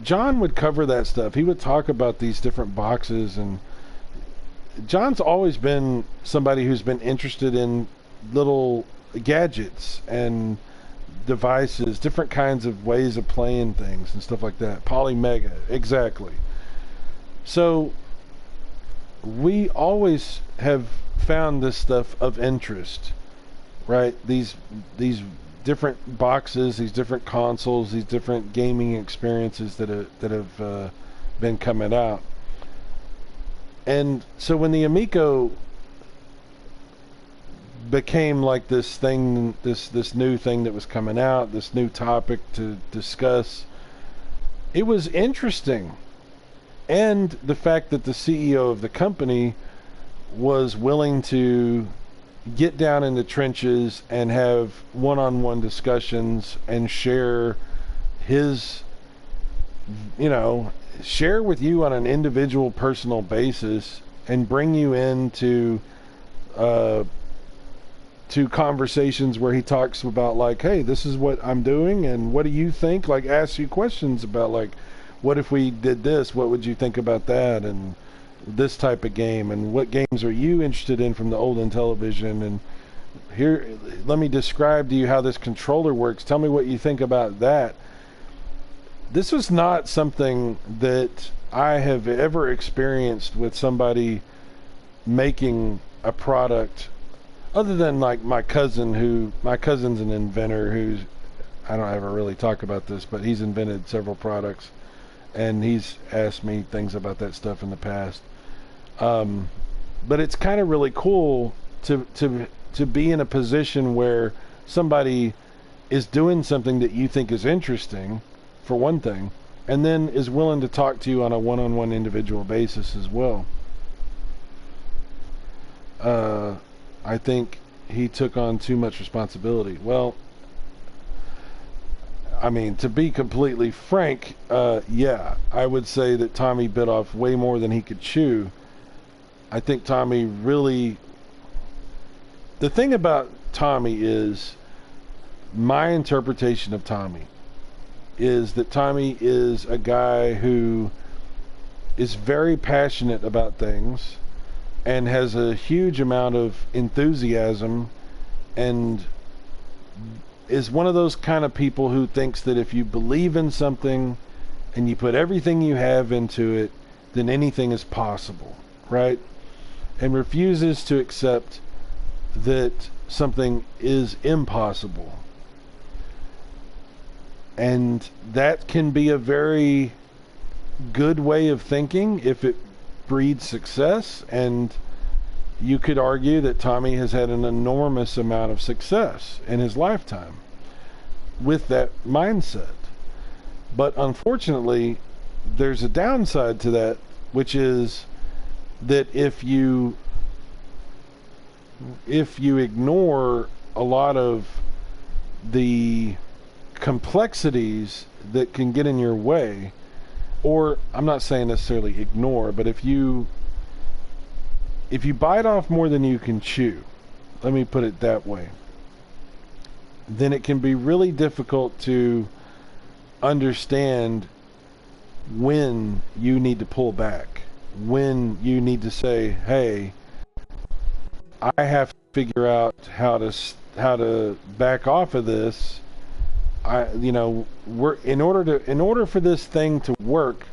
John would cover that stuff. He would talk about these different boxes, and John's always been somebody who's been interested in little gadgets and devices, different kinds of ways of playing things and stuff like that. Polymega, exactly. So we always have found this stuff of interest, right? These different boxes, these different consoles, these different gaming experiences that have been coming out. And so when the Amico became like this thing, this new thing that was coming out, this new topic to discuss, it was interesting. And the fact that the CEO of the company was willing to get down in the trenches and have one-on-one discussions and share his, you know, share with you on an individual personal basis and bring you into to conversations where he talks about, like, hey, this is what I'm doing and what do you think, like ask you questions about, like, what if we did this, what would you think about that, and this type of game, and what games are you interested in from the olden television, and here, let me describe to you how this controller works, tell me what you think about that. This was not something that I have ever experienced with somebody making a product, other than like my cousin's an inventor who's, I don't ever really talk about this, but he's invented several products and he's asked me things about that stuff in the past. But it's kind of really cool to be in a position where somebody is doing something that you think is interesting, for one thing, and then is willing to talk to you on a one-on-one individual basis as well. I think he took on too much responsibility. Well, I mean, to be completely frank, yeah, I would say that Tommy bit off way more than he could chew. I think Tommy really... The thing about Tommy is, my interpretation of Tommy is that Tommy is a guy who is very passionate about things and has a huge amount of enthusiasm, and is one of those kind of people who thinks that if you believe in something and you put everything you have into it, then anything is possible, right? And refuses to accept that something is impossible. And that can be a very good way of thinking if it breeds success, and you could argue that Tommy has had an enormous amount of success in his lifetime with that mindset. But unfortunately, there's a downside to that, which is that if you ignore a lot of the complexities that can get in your way, or I'm not saying necessarily ignore, but if you bite off more than you can chew, let me put it that way, then it can be really difficult to understand when you need to pull back, when you need to say, hey, I have to figure out how to back off of this. In order for this thing to work,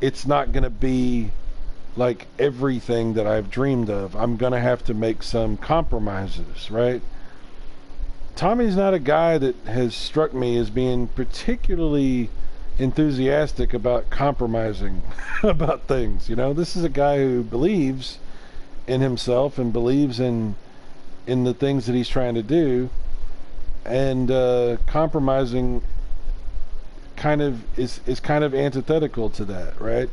it's not going to be like everything that I've dreamed of. I'm going to have to make some compromises, right? Tommy's not a guy that has struck me as being particularly enthusiastic about compromising about things. This is a guy who believes in himself and believes in the things that he's trying to do. And compromising kind of is kind of antithetical to that, right?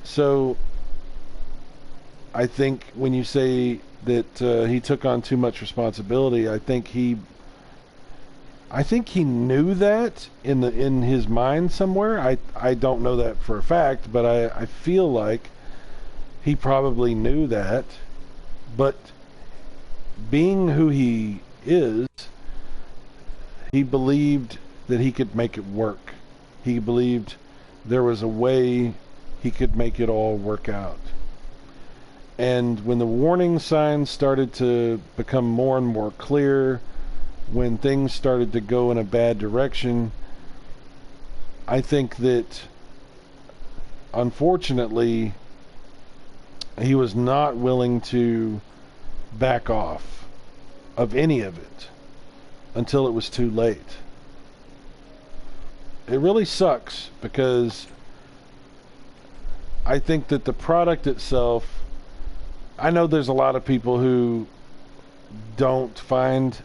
So I think when you say that he took on too much responsibility, I think he knew that in his mind somewhere. I don't know that for a fact, but I feel like he probably knew that. But being who he is, he believed that he could make it work. He believed there was a way he could make it all work out. And when the warning signs started to become more and more clear, when things started to go in a bad direction, I think that, unfortunately, he was not willing to back off of any of it until it was too late. It really sucks, because I think that the product itself, I know there's a lot of people who don't find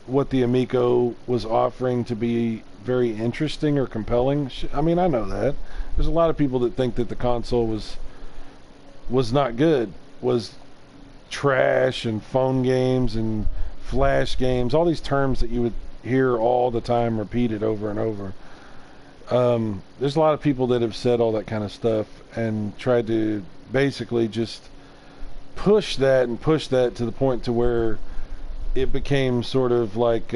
what the Amico was offering to be very interesting or compelling. I mean, I know that. There's a lot of people that think that the console was not good, was trash and phone games and flash games, all these terms that you would hear all the time repeated over and over. There's a lot of people that have said all that kind of stuff and tried to basically just push that to the point to where it became sort of like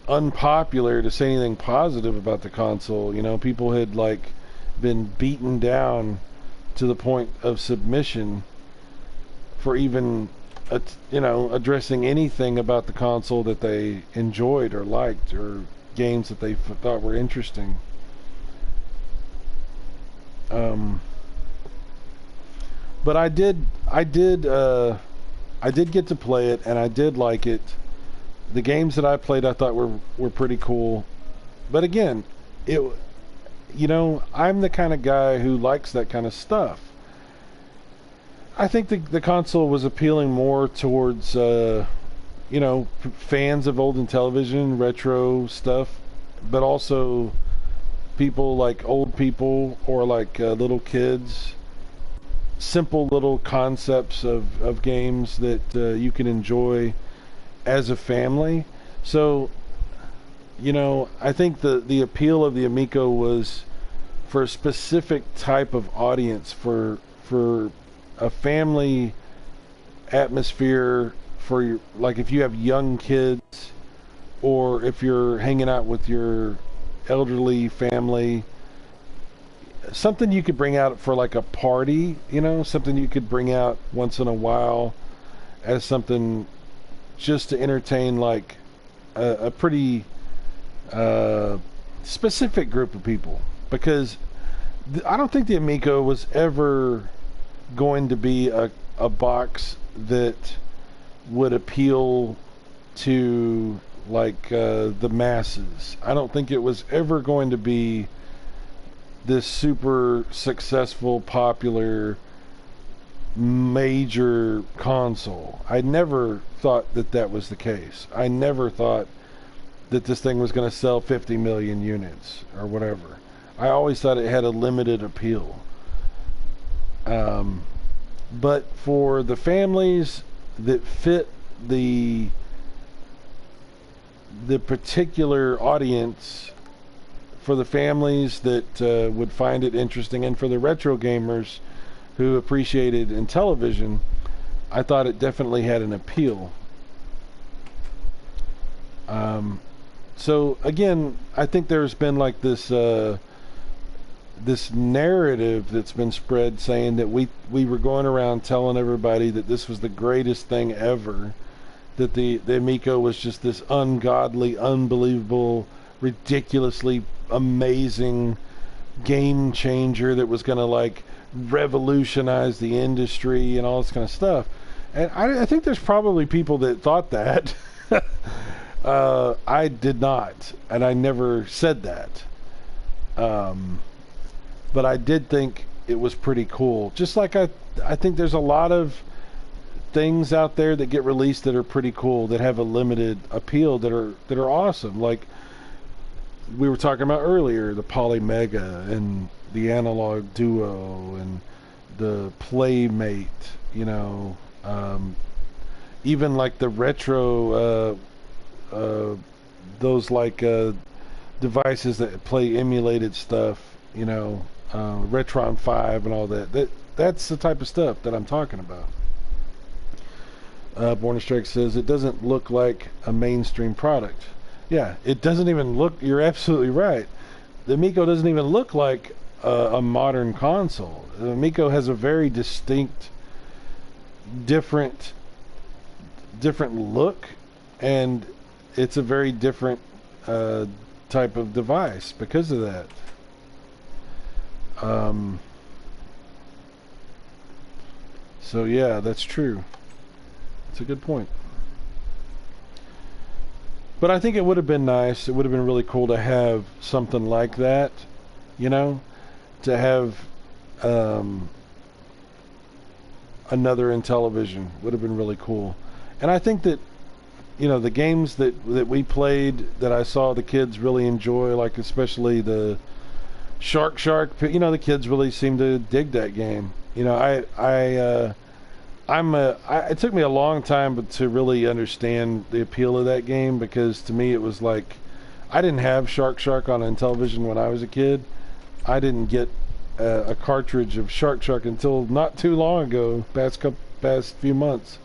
unpopular to say anything positive about the console. You know, people had like been beaten down to the point of submission for even addressing anything about the console that they enjoyed or liked, or games that they thought were interesting. But I did get to play it, and I did like it. The games that I played, I thought were pretty cool. But again, I'm the kind of guy who likes that kind of stuff. I think the console was appealing more towards, fans of olden television, retro stuff, but also people like old people or like little kids. Simple little concepts of games that you can enjoy as a family. So, I think the appeal of the Amico was for a specific type of audience, for a family atmosphere, for like if you have young kids, or if you're hanging out with your elderly family, something you could bring out for like a party, something you could bring out once in a while as something just to entertain like a pretty specific group of people. Because I don't think the Amico was ever going to be a box that would appeal to like the masses. I don't think it was ever going to be this super successful, popular, major console. I never thought that was the case. I never thought that this thing was going to sell 50 million units or whatever. I always thought it had a limited appeal. But for the families that fit the particular audience, for the families that would find it interesting, and for the retro gamers who appreciated in television, I thought it definitely had an appeal. So again, I think there's been like this narrative that's been spread saying that we were going around telling everybody that this was the greatest thing ever, that the Amico was just this ungodly, unbelievable, ridiculously amazing game changer that was going to like revolutionize the industry and all this kind of stuff. And I think there's probably people that thought that. I did not, and I never said that. But I did think it was pretty cool. Just like I think there's a lot of things out there that get released that are pretty cool, that have a limited appeal, that are awesome. Like we were talking about earlier, the Polymega and the Analog Duo and the Playmate, even like the retro, those like devices that play emulated stuff, Retron 5 and all that. That's the type of stuff that I'm talking about. Born to Strike says it doesn't look like a mainstream product. Yeah, it doesn't even look. You're absolutely right. The Amico doesn't even look like a modern console. The Amico has a very distinct, different, different look, and it's a very different uh, type of device because of that. Um, so yeah, that's true. It's a good point. But I think it would have been nice. It would have been really cool to have something like that, you know, to have um, another Intellivision would have been really cool. And I think that the games that we played that I saw the kids really enjoy, like especially the Shark, the kids really seem to dig that game. It took me a long time to really understand the appeal of that game, because to me it was like I didn't have Shark on Intellivision when I was a kid. I didn't get a cartridge of Shark until not too long ago, past few months.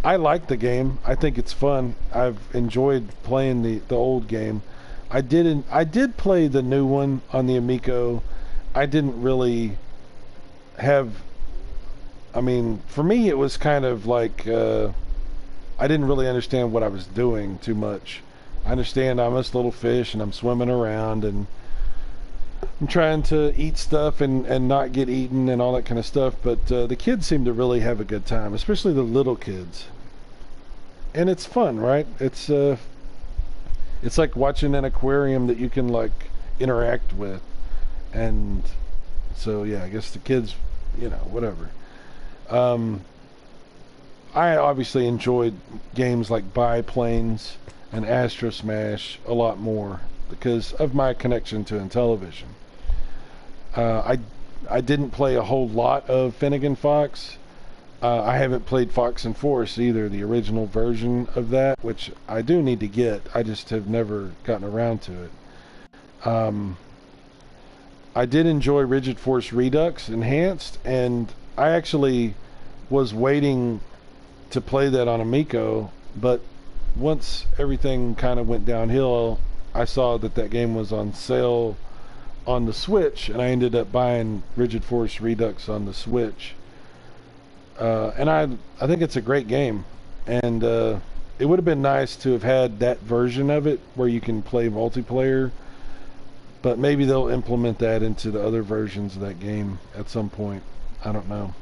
I like the game. I think it's fun. I've enjoyed playing the old game. I did play the new one on the Amico. I didn't really have. I mean, for me, it was kind of like I didn't really understand what I was doing too much. I understand I'm this little fish and I'm swimming around and I'm trying to eat stuff and not get eaten and all that kind of stuff. But the kids seem to really have a good time, especially the little kids. And it's fun, right? It's like watching an aquarium that you can like interact with. And so yeah, I guess the kids, whatever. I obviously enjoyed games like Biplanes and Astro Smash a lot more because of my connection to Intellivision. I didn't play a whole lot of Finnegan Fox. I haven't played Fox and Force either, the original version of that, which I do need to get. I just have never gotten around to it. I did enjoy Rigid Force Redux Enhanced, and I actually was waiting to play that on Amico, but once everything kind of went downhill, I saw that game was on sale on the Switch, and I ended up buying Rigid Force Redux on the Switch. And I think it's a great game, and it would have been nice to have had that version of it where you can play multiplayer, but maybe they'll implement that into the other versions of that game at some point. I don't know.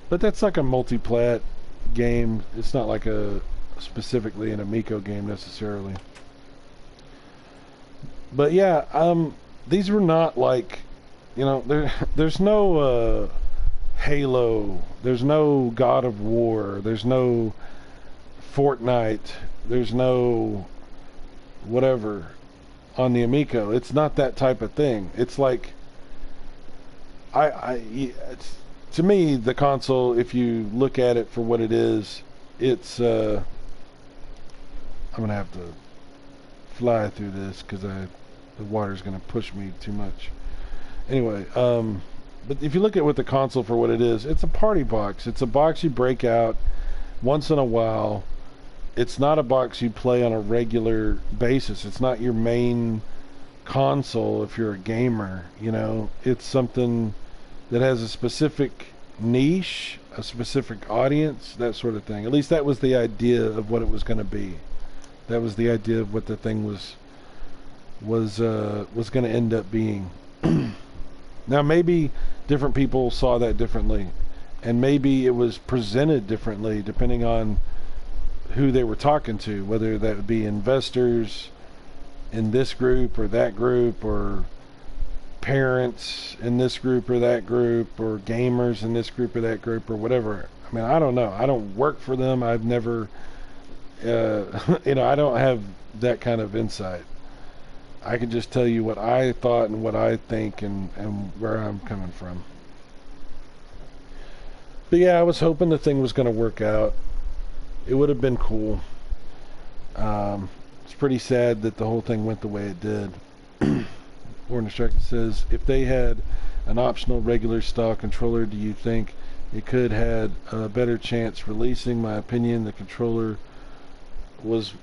But that's like a multi-plat game. It's not like specifically an Amico game necessarily. But yeah, these were not like, there's no Halo, there's no God of War, there's no Fortnite, there's no whatever on the Amico. It's not that type of thing. It's like to me, the console, if you look at it for what it is, it's I'm gonna have to fly through this because the water's gonna push me too much. Anyway, but if you look at what the console for what it is, it's a party box. It's a box you break out once in a while. It's not a box you play on a regular basis. It's not your main console if you're a gamer. It's something that has a specific niche, a specific audience, that sort of thing. At least that was the idea of what it was going to be. That was the idea of what the thing was going to end up being. Now maybe different people saw that differently, and maybe it was presented differently depending on who they were talking to, whether that would be investors in this group or that group, or parents in this group or that group, or gamers in this group or that group, or whatever. I mean, I don't know. I don't work for them. I've never, I don't have that kind of insight. I can just tell you what I thought and what I think and where I'm coming from. But yeah, I was hoping the thing was going to work out. It would have been cool. It's pretty sad that the whole thing went the way it did. Born Instructed says, if they had an optional regular style controller, do you think It could had a better chance releasing. My opinion, the controller was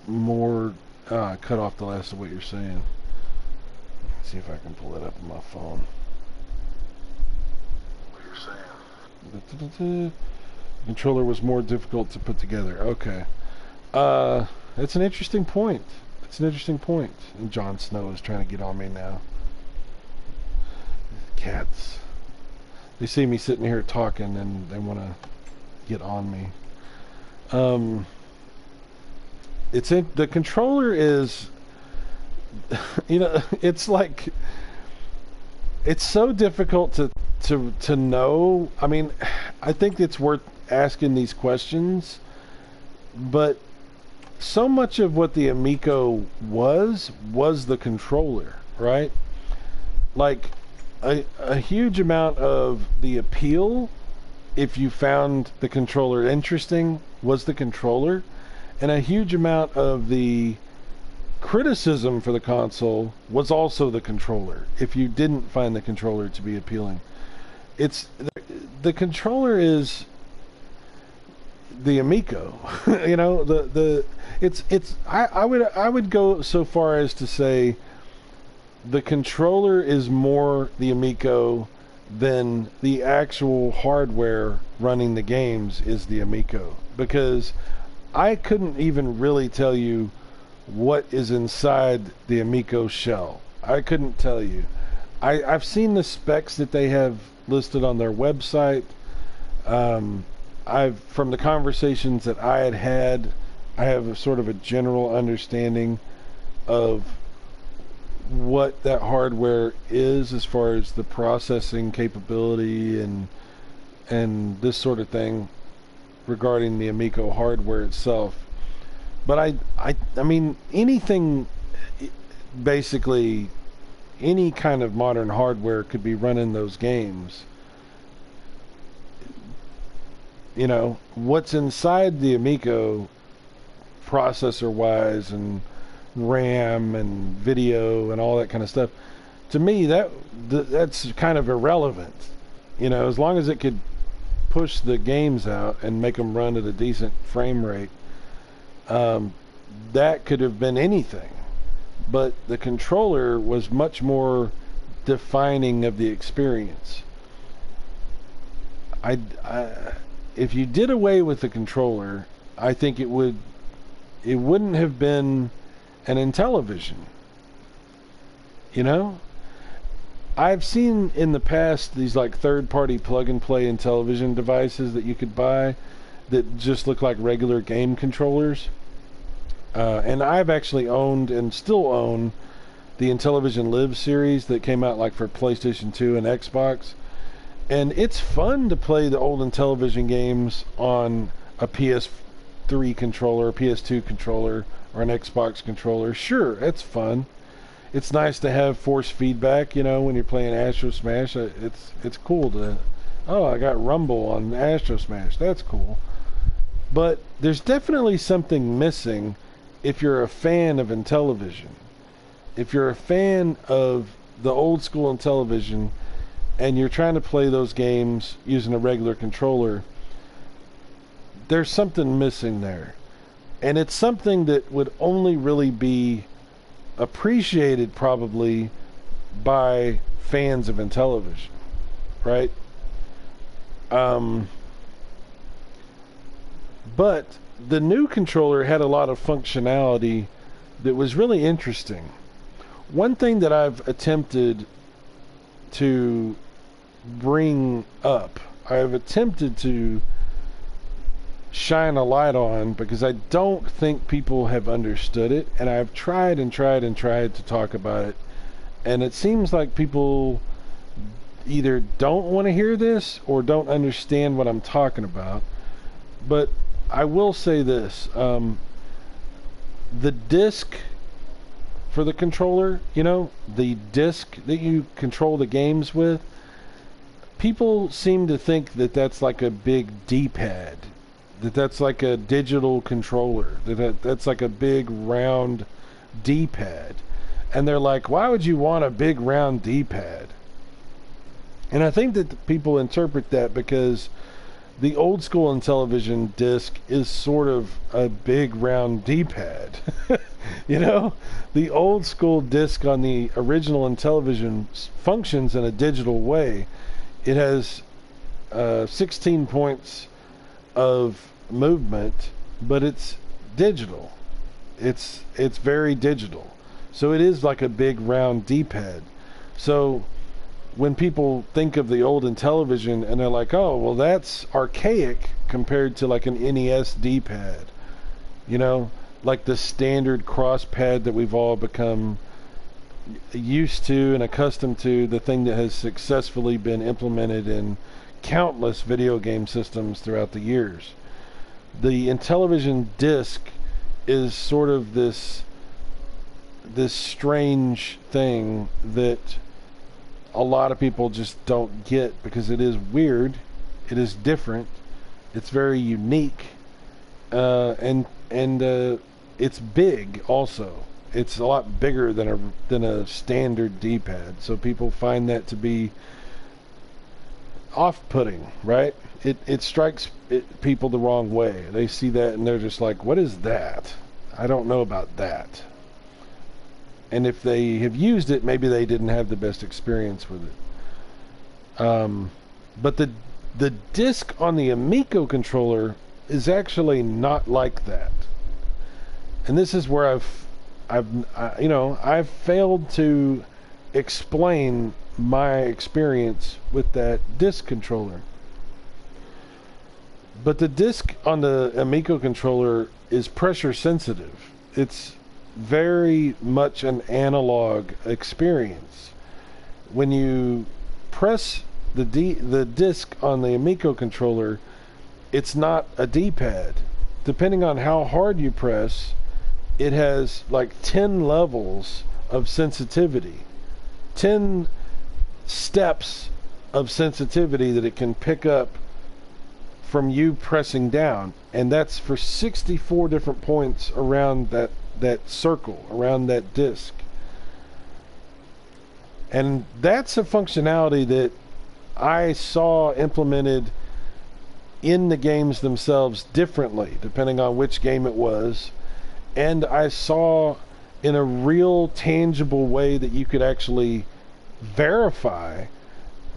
more cut off the last of what you're saying. Let's see if I can pull it up on my phone. What you're saying? The controller was more difficult to put together. Okay. That's an interesting point. It's an interesting point. And Jon Snow is trying to get on me now. Cats. They see me sitting here talking and they want to get on me. The controller is, it's like, it's so difficult to know. I mean, I think it's worth asking these questions, but so much of what the Amico was the controller, right? Like, a huge amount of the appeal, if you found the controller interesting, was the controller, and a huge amount of the criticism for the console was also the controller, if you didn't find the controller to be appealing. It's the controller is the Amico. I would go so far as to say the controller is more the Amico than the actual hardware running the games is the Amico, because I couldn't even really tell you what is inside the Amico shell. I couldn't tell you. I've seen the specs that they have listed on their website. From the conversations that I had, I have a sort of a general understanding of what that hardware is as far as the processing capability and this sort of thing regarding the Amico hardware itself. But I mean, anything, basically any kind of modern hardware could be running those games. What's inside the Amico processor wise and RAM and video and all that kind of stuff, to me that's kind of irrelevant. As long as it could push the games out and make them run at a decent frame rate, that could have been anything. But the controller was much more defining of the experience. If you did away with the controller, I think it wouldn't have been an Intellivision. I've seen in the past these like third-party plug-and-play Intellivision devices that you could buy that just look like regular game controllers. And I've actually owned and still own the Intellivision Live series that came out like for PlayStation 2 and Xbox. And it's fun to play the old Intellivision games on a PS3 controller, a PS2 controller, or an Xbox controller. Sure, it's fun. It's nice to have force feedback, when you're playing Astro Smash. It's cool to, I got Rumble on Astro Smash. That's cool. But there's definitely something missing if you're a fan of Intellivision. If you're a fan of the old school Intellivision and you're trying to play those games using a regular controller, there's something missing there. And it's something that would only really be appreciated probably by fans of Intellivision, right? But the new controller had a lot of functionality that was really interesting. One thing that I've attempted to bring up, I've attempted to shine a light on, because I don't think people have understood it, and I've tried and tried and tried to talk about it, and it seems like people either don't want to hear this or don't understand what I'm talking about. But I will say this, the disc for the controller, the disc that you control the games with, people seem to think that that's like a big D-pad, that's like a digital controller, that's like a big round D-pad. And they're like, why would you want a big round D-pad? And I think that people interpret that because the old school Intellivision disc is sort of a big round D-pad. You know, the old school disc on the original Intellivision functions in a digital way. It has 16 points of movement, but it's digital. It's very digital. So it is like a big round D-pad. So when people think of the old Intellivision and they're like, oh, well, that's archaic compared to like an NES D-pad, you know, like the standard cross pad that we've all become used to and accustomed to, the thing that has successfully been implemented in countless video game systems throughout the years. The Intellivision disc is sort of this strange thing that a lot of people just don't get, because it is weird, it is different, it's very unique, and it's big also. It's a lot bigger than a standard D-pad, so people find that to be off-putting, right? It strikes people the wrong way. They see that and they're just like, what is that? I don't know about that. And if they have used it, maybe they didn't have the best experience with it. But the disc on the Amico controller is actually not like that. And this is where I've failed to explain my experience with that disc controller. But the disc on the Amico controller is pressure sensitive. It's very much an analog experience. When you press the disc on the Amico controller, it's not a D-pad. Depending on how hard you press, it has like 10 levels of sensitivity, 10 steps of sensitivity that it can pick up from you pressing down, and that's for 64 different points around that circle, around that disc. And that's a functionality that I saw implemented in the games themselves differently, depending on which game it was. And I saw in a real tangible way that you could actually verify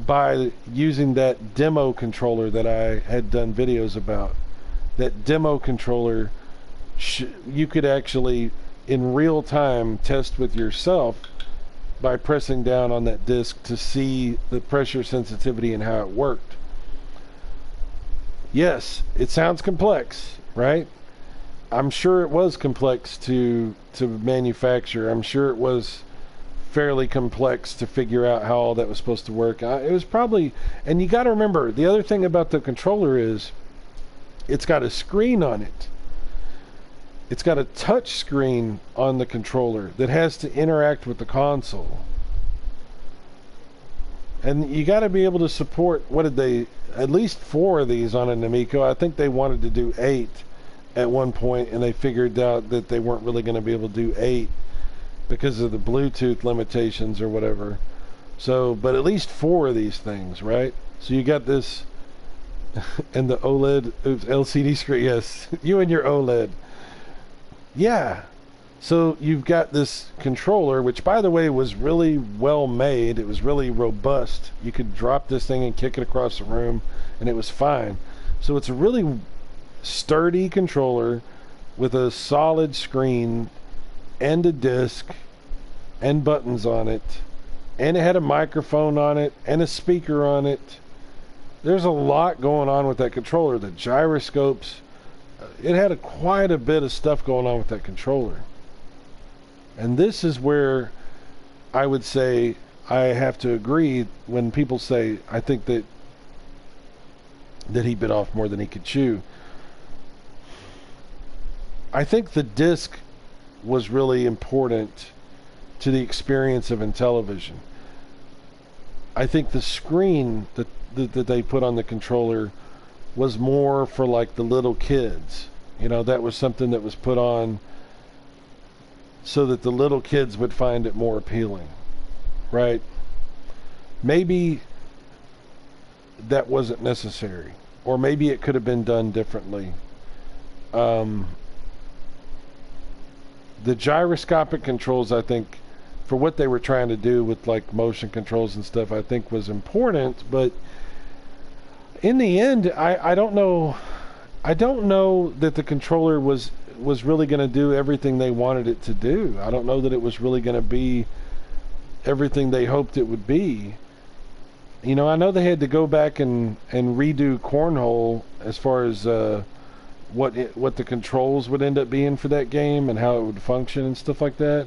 by using that demo controller that I had done videos about. That demo controller, you could actually in real time test with yourself by pressing down on that disc to see the pressure sensitivity and how it worked. Yes, it sounds complex, right? I'm sure it was complex to manufacture. I'm sure it was fairly complex to figure out how all that was supposed to work. It was probably, and you got to remember, the other thing about the controller is it's got a screen on it. It's got a touch screen on the controller that has to interact with the console. And you got to be able to support, at least 4 of these on an Amico. I think they wanted to do 8 at one point, and they figured out that they weren't really going to be able to do 8 because of the Bluetooth limitations or whatever. So, but at least 4 of these things, right? So you got this, and the OLED, LCD screen, yes, you and your OLED. Yeah. So you've got this controller, which by the way was really well made. It was really robust. You could drop this thing and kick it across the room and it was fine. So it's a really sturdy controller with a solid screen and a disc and buttons on it, and it had a microphone on it and a speaker on it. There's a lot going on with that controller. The gyroscopes, it had quite a bit of stuff going on with that controller. And this is where I would say I have to agree when people say, I think that he bit off more than he could chew. I think the disc was really important to the experience of Intellivision. I think the screen that they put on the controller was more for like the little kids. You know, that was something that was put on so that the little kids would find it more appealing, right? Maybe that wasn't necessary, or maybe it could have been done differently. Um, the gyroscopic controls, I think, for what they were trying to do with like motion controls and stuff, I think was important. But in the end, I don't know. I don't know that the controller was really going to do everything they wanted it to do. I don't know that it was really going to be everything they hoped it would be. You know, I know they had to go back and redo Cornhole as far as what the controls would end up being for that game and how it would function and stuff like that.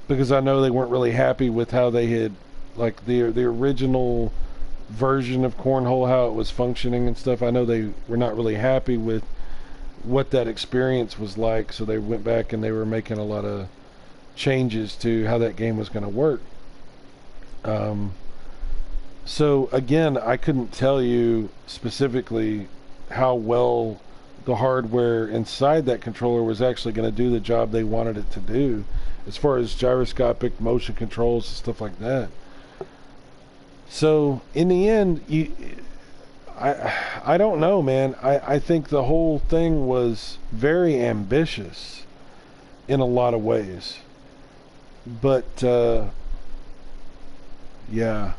Because I know they weren't really happy with how they had, like, the original version of Cornhole, how it was functioning and stuff. I know they were not really happy with what that experience was like, so they went back and they were making a lot of changes to how that game was going to work. So again, I couldn't tell you specifically how well the hardware inside that controller was actually going to do the job they wanted it to do, as far as gyroscopic motion controls and stuff like that. So in the end, I don't know, man. I think the whole thing was very ambitious in a lot of ways, but yeah,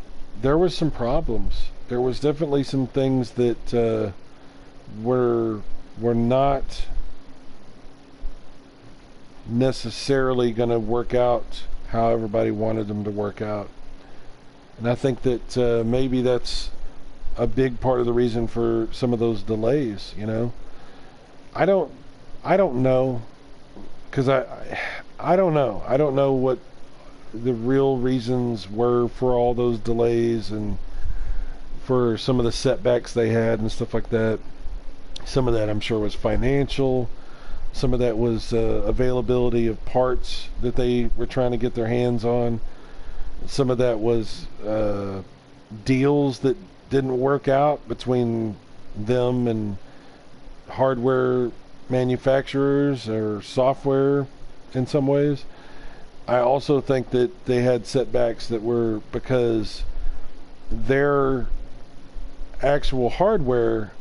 there was some problems. There was definitely some things that were not necessarily going to work out how everybody wanted them to work out. And I think that maybe that's a big part of the reason for some of those delays, you know. I don't know, because I don't know. I don't know what the real reasons were for all those delays and for some of the setbacks they had and stuff like that. Some of that I'm sure was financial. Some of that was availability of parts that they were trying to get their hands on. Some of that was deals that didn't work out between them and hardware manufacturers or software in some ways. I also think that they had setbacks that were because their actual hardware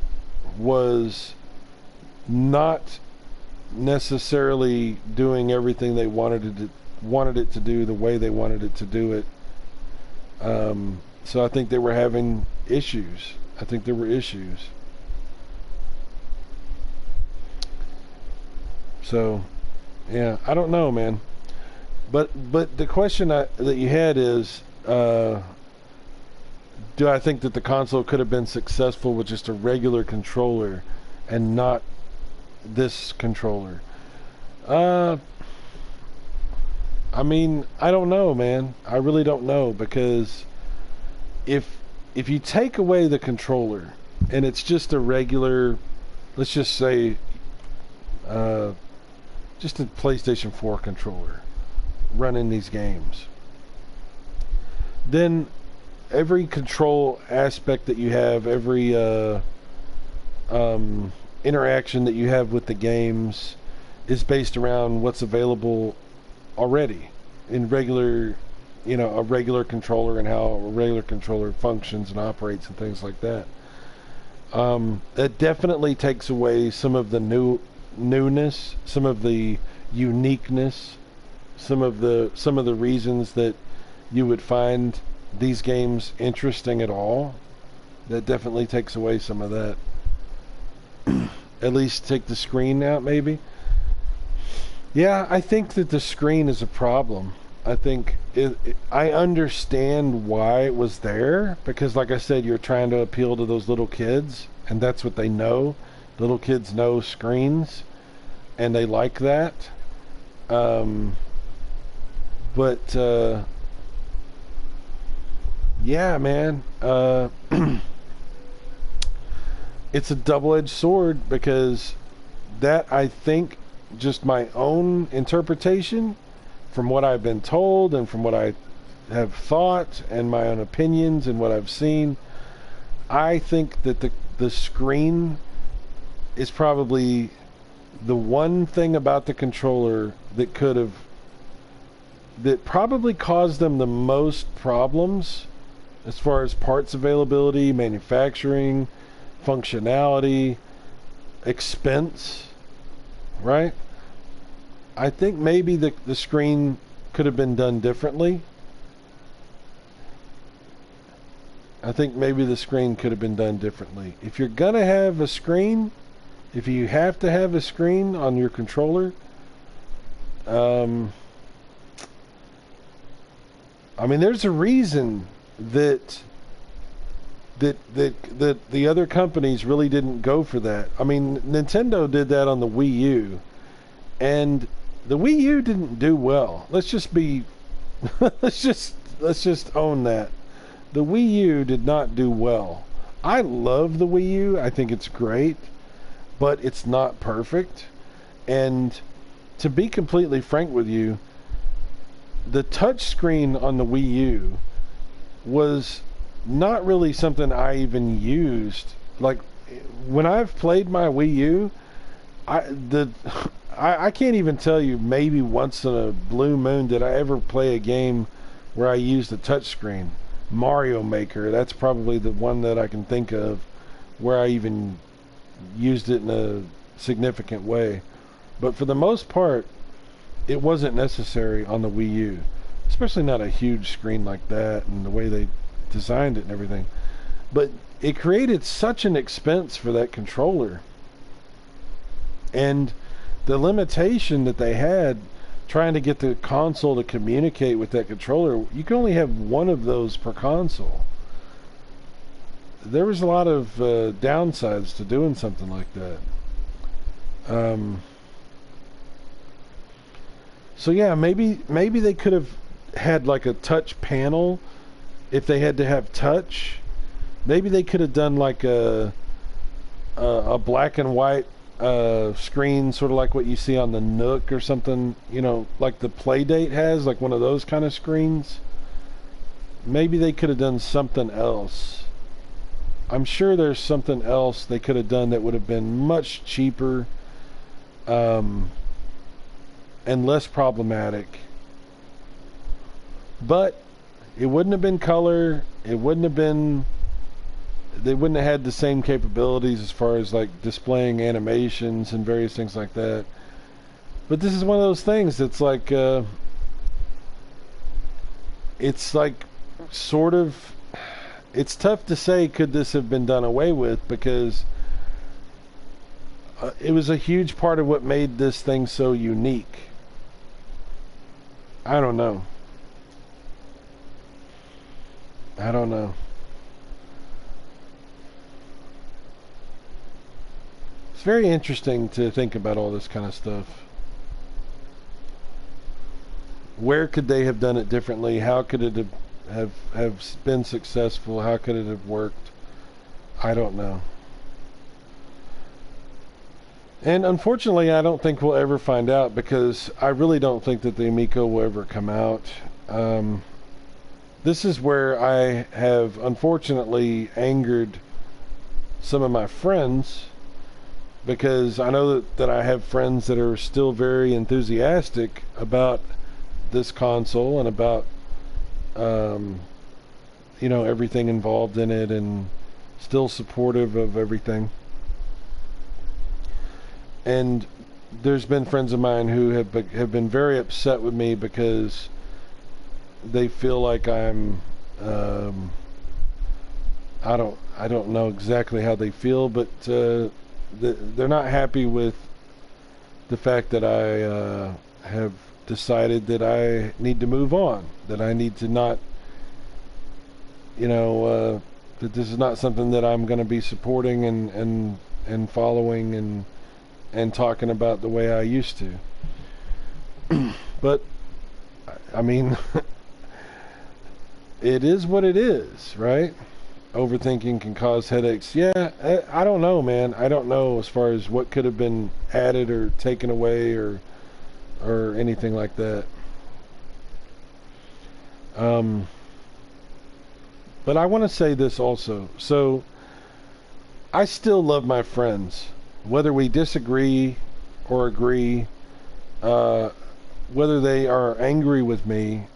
was not necessarily doing everything they wanted it to do the way they wanted it to do it. So I think they were having issues. I think there were issues. So, yeah, I don't know, man. But the question that you had is, do I think that the console could have been successful with just a regular controller and not this controller? I mean, I don't know, man. I really don't know, because if you take away the controller and it's just a regular, let's just say, just a PlayStation 4 controller running these games, then every control aspect that you have, every interaction that you have with the games is based around what's available already in regular, a regular controller and how a regular controller functions and operates and things like that. That definitely takes away some of the newness, some of the uniqueness, some of the reasons that you would find these games interesting at all. That definitely takes away some of that. At least take the screen out, maybe. Yeah, I think that the screen is a problem. I think I understand why it was there, because like I said, you're trying to appeal to those little kids, and that's what they know. Little kids know screens, and they like that. But yeah, man, it's a double-edged sword, because that, I think, just my own interpretation from what I've been told and from what I have thought and my own opinions and what I've seen, I think that the screen is probably the one thing about the controller that probably caused them the most problems as far as parts availability, manufacturing, functionality, expense, right? I think maybe the screen could have been done differently. I think maybe the screen could have been done differently. If you're gonna have a screen, if you have to have a screen on your controller, I mean, there's a reason that the other companies really didn't go for that. I mean, Nintendo did that on the Wii U, and the Wii U didn't do well. Let's just be let's just own that. The Wii U did not do well. I love the Wii U. I think it's great, but it's not perfect. And to be completely frank with you, the touch screen on the Wii U was not really something I even used. Like, when I've played my Wii U, I can't even tell you, maybe once in a blue moon did I ever play a game where I used a touch screen. Mario Maker, that's probably the one that I can think of where I even used it in a significant way. But for the most part, it wasn't necessary on the Wii U, especially not a huge screen like that and the way they designed it and everything. But it created such an expense for that controller, and the limitation that they had trying to get the console to communicate with that controller. You can only have one of those per console. There was a lot of downsides to doing something like that. So yeah, maybe they could have had like a touch panel if they had to have touch. Maybe they could have done like a black and white screen, sort of like what you see on the Nook or something, you know, like the Playdate has, like one of those kind of screens. Maybe they could have done something else. I'm sure there's something else they could have done that would have been much cheaper, and less problematic. But it wouldn't have been color. It wouldn't have been. They wouldn't have had the same capabilities as far as like displaying animations and various things like that. But this is one of those things that's like, it's like sort of, it's tough to say could this have been done away with, because it was a huge part of what made this thing so unique. I don't know. I don't know. It's very interesting to think about all this kind of stuff. Where could they have done it differently? How could it have been successful? How could it have worked? I don't know. And unfortunately, I don't think we'll ever find out, because I really don't think that the Amico will ever come out. This is where I have unfortunately angered some of my friends, because I know that I have friends that are still very enthusiastic about this console and about everything involved in it, and still supportive of everything. And there's been friends of mine who have been very upset with me because they feel like I'm I don't know exactly how they feel, but they're not happy with the fact that I have decided that I need to move on, that I need to not, that this is not something that I'm going to be supporting and following and talking about the way I used to. But I mean, it is what it is, right? Overthinking can cause headaches. Yeah, I don't know, man. I don't know as far as what could have been added or taken away or anything like that. But I want to say this also. So I still love my friends, whether we disagree or agree, whether they are angry with me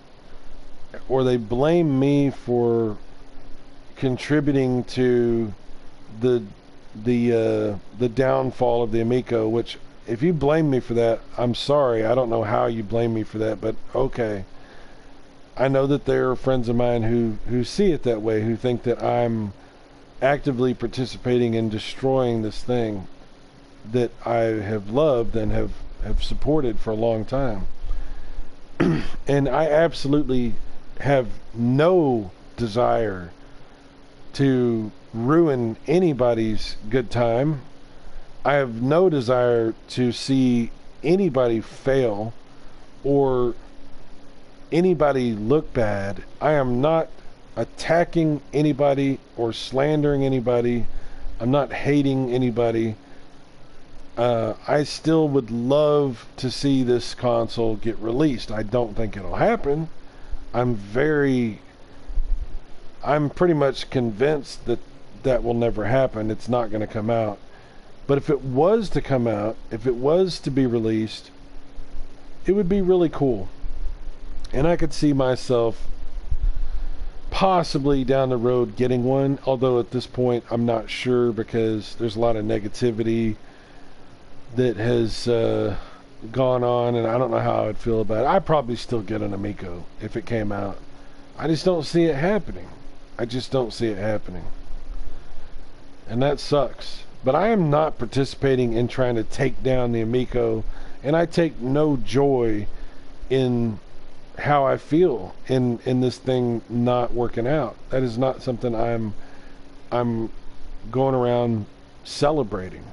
or they blame me for contributing to the the downfall of the Amico, which if you blame me for that, I'm sorry. I don't know how you blame me for that, but okay. I know that there are friends of mine who see it that way, who think that I'm actively participating in destroying this thing that I have loved and have supported for a long time. And I absolutely have no desire to ruin anybody's good time. I have no desire to see anybody fail or anybody look bad. I am not attacking anybody or slandering anybody. I'm not hating anybody. I still would love to see this console get released. I don't think it'll happen. I'm pretty much convinced that that will never happen. It's not going to come out. But if it was to come out, if it was to be released, it would be really cool. And I could see myself possibly down the road getting one, although at this point I'm not sure because there's a lot of negativity that has gone on, and I don't know how I'd feel about it. I'd probably still get an Amico if it came out. I just don't see it happening. I just don't see it happening. And that sucks. But I am not participating in trying to take down the Amico, and I take no joy in how I feel in this thing not working out. That is not something I'm going around celebrating.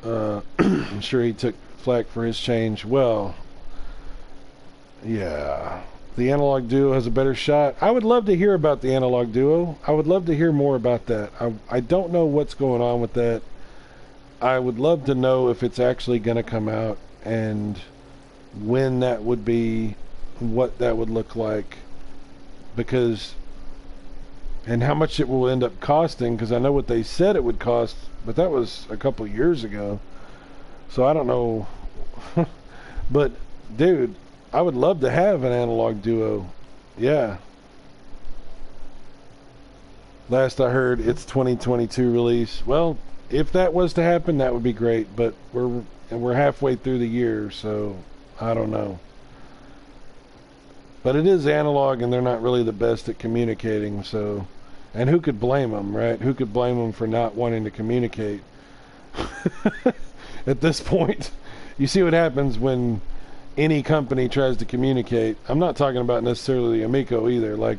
I'm sure he took flack for his change. Well, yeah, the Analog Duo has a better shot. I would love to hear about the Analog Duo. I would love to hear more about that. I don't know what's going on with that. I would love to know if it's actually going to come out and when that would be, what that would look like, because, and how much it will end up costing, because I know what they said it would cost, but that was a couple years ago, so I don't know. But dude, I would love to have an Analog Duo. Yeah, last I heard it's 2022 release. Well, if that was to happen, that would be great, but we're halfway through the year, so I don't know. But it is analog, and they're not really the best at communicating, so, and who could blame them, right? Who could blame them for not wanting to communicate? At this point, you see what happens when any company tries to communicate. I'm not talking about necessarily the Amico either. Like,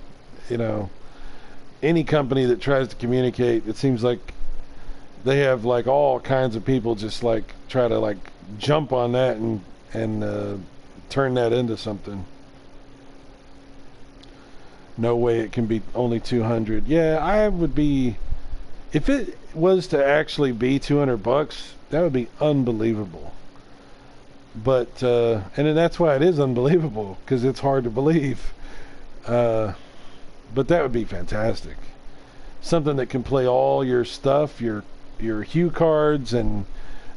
you know, any company that tries to communicate, it seems like they have like all kinds of people just like try to like jump on that and turn that into something. No way it can be only 200. Yeah, I would be, if it was to actually be $200, that would be unbelievable. But and then that's why it is unbelievable, because it's hard to believe. But that would be fantastic. Something that can play all your stuff, your Hue cards and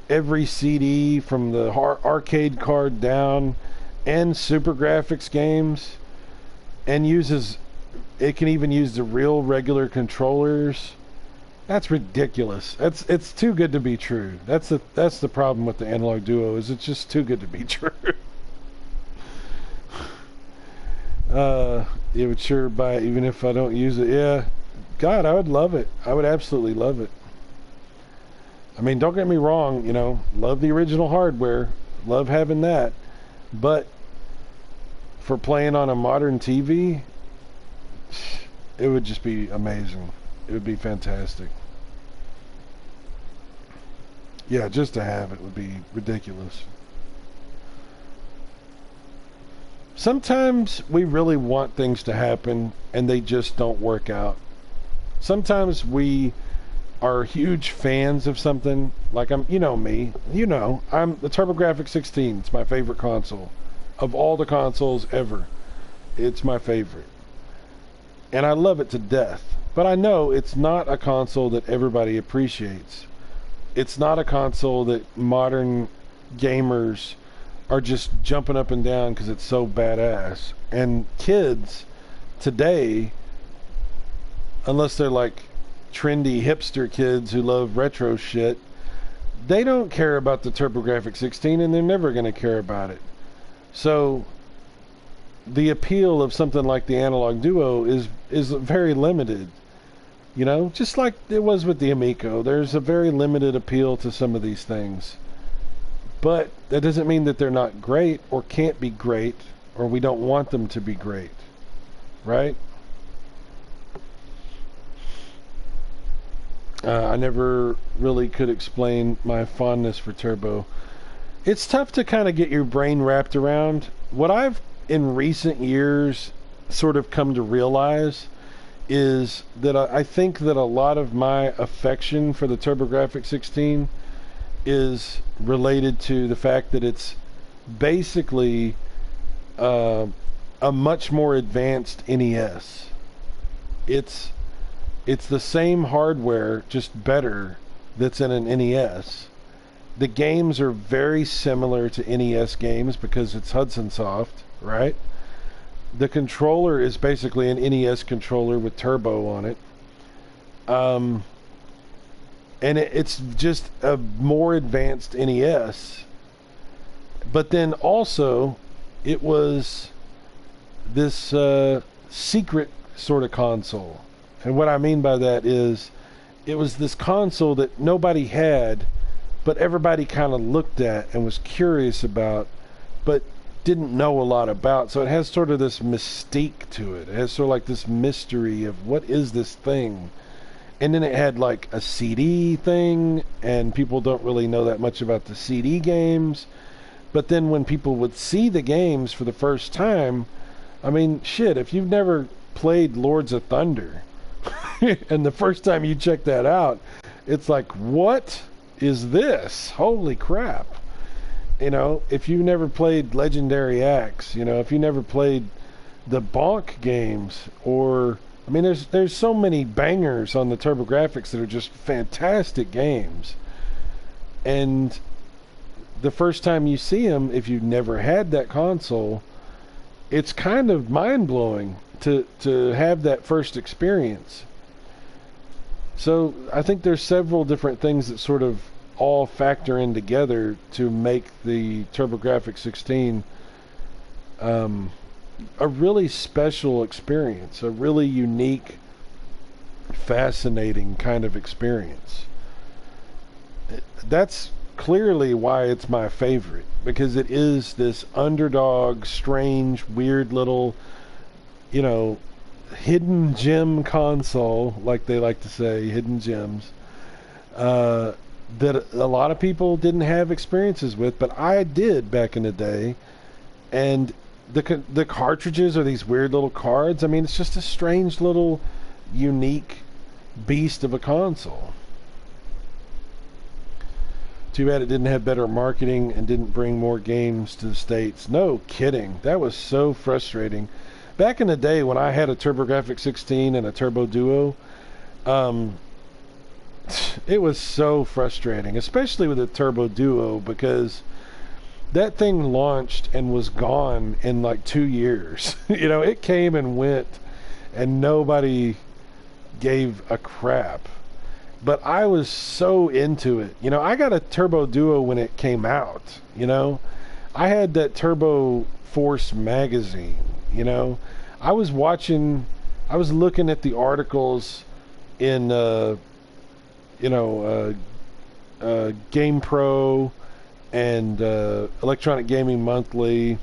every CD from the arcade card down, and Super Graphics games, and it can even use the real regular controllers. That's ridiculous. It's too good to be true. That's the problem with the Analog Duo, is it's just too good to be true. You would sure buy it even if I don't use it. Yeah, God, I would love it. I would absolutely love it. I mean, don't get me wrong, you know, love the original hardware, love having that, but for playing on a modern TV, it would just be amazing. It would be fantastic. Yeah, just to have it would be ridiculous. Sometimes we really want things to happen and they just don't work out. Sometimes we are huge fans of something, like you know me, I'm the TurboGrafx 16. It's my favorite console of all the consoles ever. It's my favorite, and I love it to death. But I know it's not a console that everybody appreciates. It's not a console that modern gamers are just jumping up and down because it's so badass. And kids today, unless they're like trendy hipster kids who love retro shit, they don't care about the TurboGrafx 16, and they're never going to care about it. So the appeal of something like the Analog Duo is very limited. You know, just like it was with the Amico, there's a very limited appeal to some of these things. But that doesn't mean that they're not great or can't be great, or we don't want them to be great. Right? I never really could explain my fondness for Turbo. It's tough to kind of get your brain wrapped around. What I've, in recent years, sort of come to realize is that I think that a lot of my affection for the TurboGrafx 16 is related to the fact that it's basically a much more advanced NES. It's the same hardware, just better, that's in an NES. The games are very similar to NES games because it's Hudson Soft, right? The controller is basically an NES controller with turbo on it. And it's just a more advanced NES. But then also, it was this secret sort of console. And what I mean by that is, it was this console that nobody had, but everybody kind of looked at and was curious about, but didn't know a lot about. So it has sort of this mystique to it. It has sort of like this mystery of what is this thing. And then it had like a CD thing, and people don't really know that much about the CD games. But then when people would see the games for the first time, I mean, shit, if you've never played Lords of Thunder, and the first time you check that out, it's like, what is this? Holy crap. You know, if you never played Legendary Axe, you know, if you never played the Bonk games, or, I mean, there's so many bangers on the TurboGrafx that are just fantastic games. And the first time you see them, if you've never had that console, it's kind of mind-blowing to have that first experience. So I think there's several different things that sort of all factor in together to make the TurboGrafx 16 a really special experience, a really unique, fascinating kind of experience. That's clearly why it's my favorite, because it is this underdog, strange, weird little, you know, hidden gem console, like they like to say, hidden gems, that a lot of people didn't have experiences with, but I did back in the day. And the cartridges are these weird little cards. I mean, it's just a strange little unique beast of a console. Too bad it didn't have better marketing and didn't bring more games to the States. No kidding. That was so frustrating. Back in the day when I had a TurboGrafx 16 and a Turbo Duo, it was so frustrating, especially with the Turbo Duo, because that thing launched and was gone in like 2 years. You know, it came and went and nobody gave a crap. But I was so into it. You know, I got a Turbo Duo when it came out, you know. I had that Turbo Force magazine, you know. I was looking at the articles in, Game Pro and Electronic Gaming Monthly.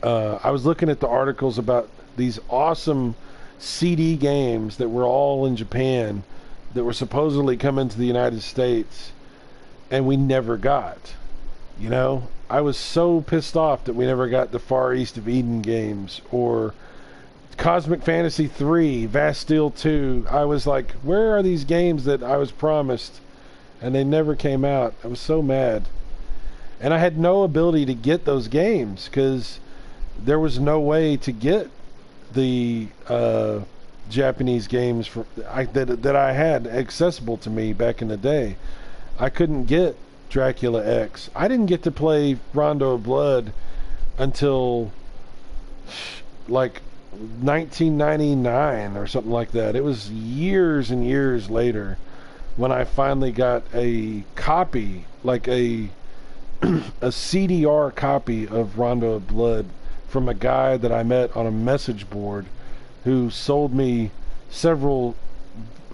I was looking at the articles about these awesome CD games that were all in Japan that were supposedly coming to the United States, and we never got. You know, I was so pissed off that we never got the Far East of Eden games or Cosmic Fantasy 3, Vasteel 2. I was like, where are these games that I was promised? And they never came out. I was so mad. And I had no ability to get those games because there was no way to get the Japanese games that I had accessible to me back in the day. I couldn't get Dracula X. I didn't get to play Rondo of Blood until like 1999 or something like that. It was years and years later when I finally got a copy, like a CDR copy of Rondo of Blood from a guy that I met on a message board who sold me several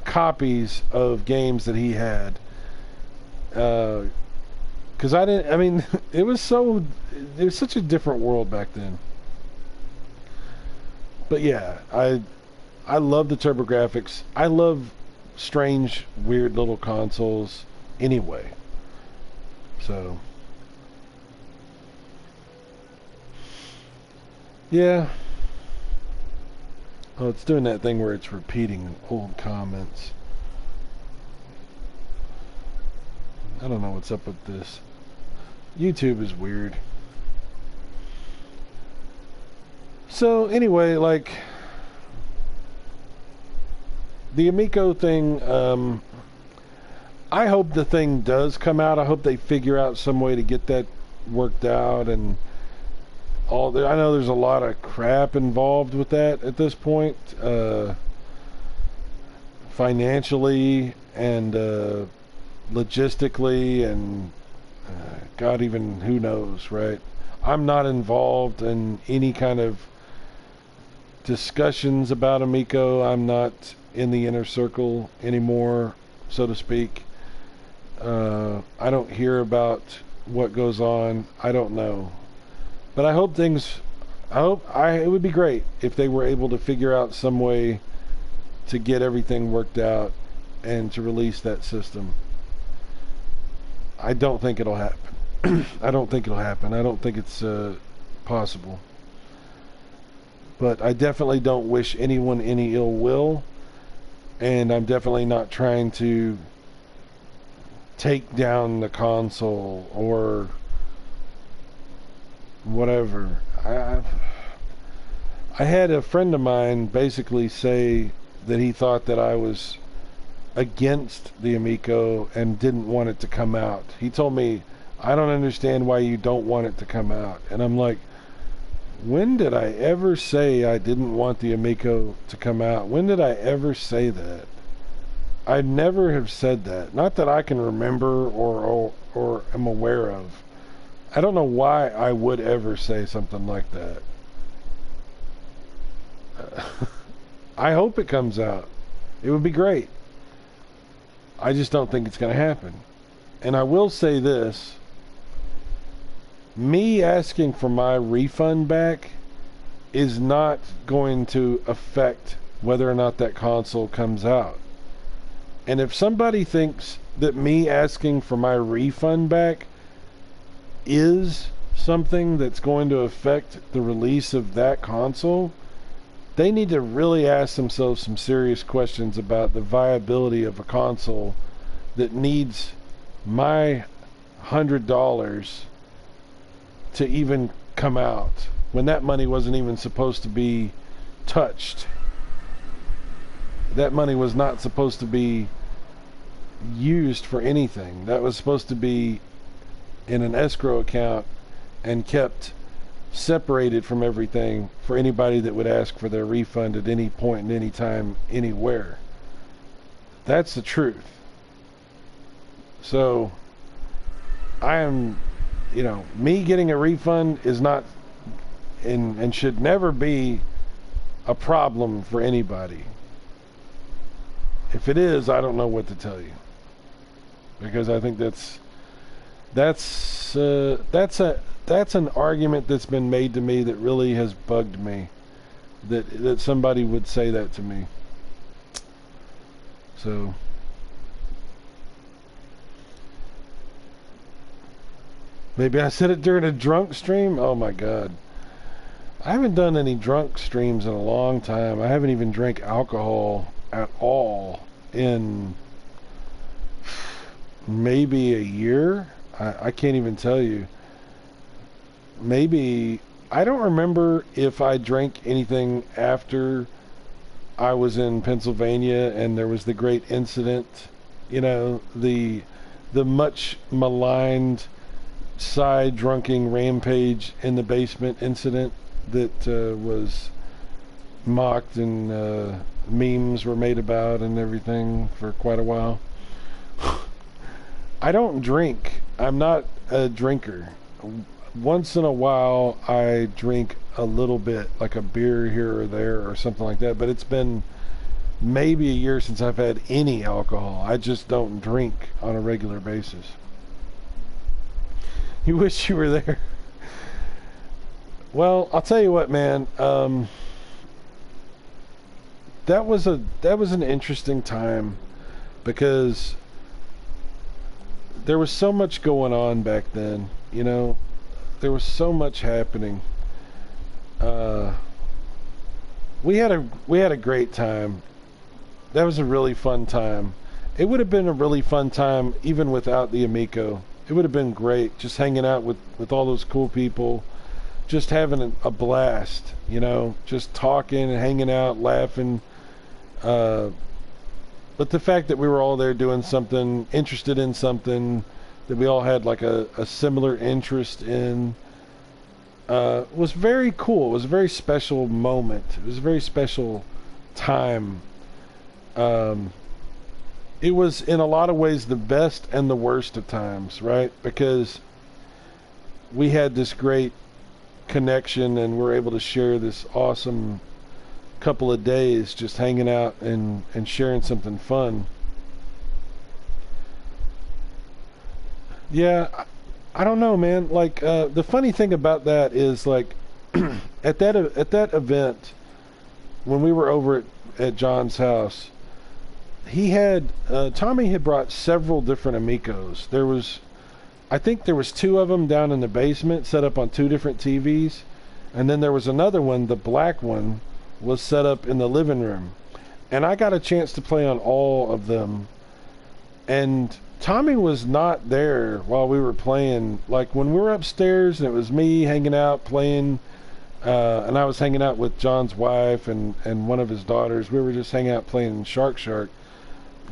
copies of games that he had. Because I mean, it was such a different world back then. But yeah, I love the TurboGrafx. I love strange, weird little consoles anyway. So, yeah. Oh, it's doing that thing where it's repeating old comments. I don't know what's up with this. YouTube is weird. So, anyway, like, the Amico thing, I hope the thing does come out. I hope they figure out some way to get that worked out and all. I know there's a lot of crap involved with that at this point, financially and logistically, and God, even who knows, right? I'm not involved in any kind of discussions about Amico. I'm not in the inner circle anymore, so to speak. I don't hear about what goes on. I don't know. But I hope it would be great if they were able to figure out some way to get everything worked out and to release that system. I don't think it'll happen. I don't think it'll happen. I don't think it's possible. But I definitely don't wish anyone any ill will, and I'm definitely not trying to take down the console or whatever. I had a friend of mine basically say that he thought that I was against the Amico and didn't want it to come out. He told me, I don't understand why you don't want it to come out. And I'm like, when did I ever say I didn't want the Amico to come out? When did I ever say that? I never have said that. Not that I can remember or am aware of. I don't know why I would ever say something like that. I hope it comes out. It would be great. I just don't think it's going to happen. And I will say this. Me asking for my refund back is not going to affect whether or not that console comes out. And if somebody thinks that me asking for my refund back is something that's going to affect the release of that console, they need to really ask themselves some serious questions about the viability of a console that needs my $100 to even come out when that money wasn't even supposed to be touched. That money was not supposed to be used for anything. That was supposed to be in an escrow account and kept separated from everything for anybody that would ask for their refund at any point in any time, anywhere. That's the truth. So I am, me getting a refund is not and should never be a problem for anybody. If it is, I don't know what to tell you, because I think that's an argument that's been made to me that really has bugged me, that somebody would say that to me. So maybe I said it during a drunk stream. Oh my God, I haven't done any drunk streams in a long time. I haven't even drank alcohol at all in maybe a year. I can't even tell you. Maybe, I don't remember if I drank anything after I was in Pennsylvania and there was the great incident, the much maligned drunking rampage in the basement incident that was mocked and memes were made about and everything for quite a while. I don't drink. I'm not a drinker. Once in a while, I drink a little bit, like a beer here or there or something like that, but it's been maybe a year since I've had any alcohol. I just don't drink on a regular basis. You wish you were there. Well, I'll tell you what, man. That was an interesting time because there was so much going on back then. You know, there was so much happening. We had a great time. That was a really fun time. It would have been a really fun time even without the Amico. It would have been great just hanging out with all those cool people, just having a blast, you know, just talking and hanging out, laughing. But the fact that we were all there doing something, interested in something that we all had like a similar interest in, was very cool. It was a very special moment. It was a very special time. It was in a lot of ways the best and the worst of times, right? Because we had this great connection and we're able to share this awesome couple of days just hanging out and sharing something fun. Yeah, I don't know, man. Like the funny thing about that is like at that event when we were over at John's house, he had Tommy had brought several different Amicos. I think there was two of them down in the basement set up on two different TVs, and then there was another one, the black one, was set up in the living room. And I got a chance to play on all of them. And Tommy was not there while we were playing. Like when we were upstairs and it was me hanging out playing, and I was hanging out with John's wife and one of his daughters. We were just hanging out playing Shark.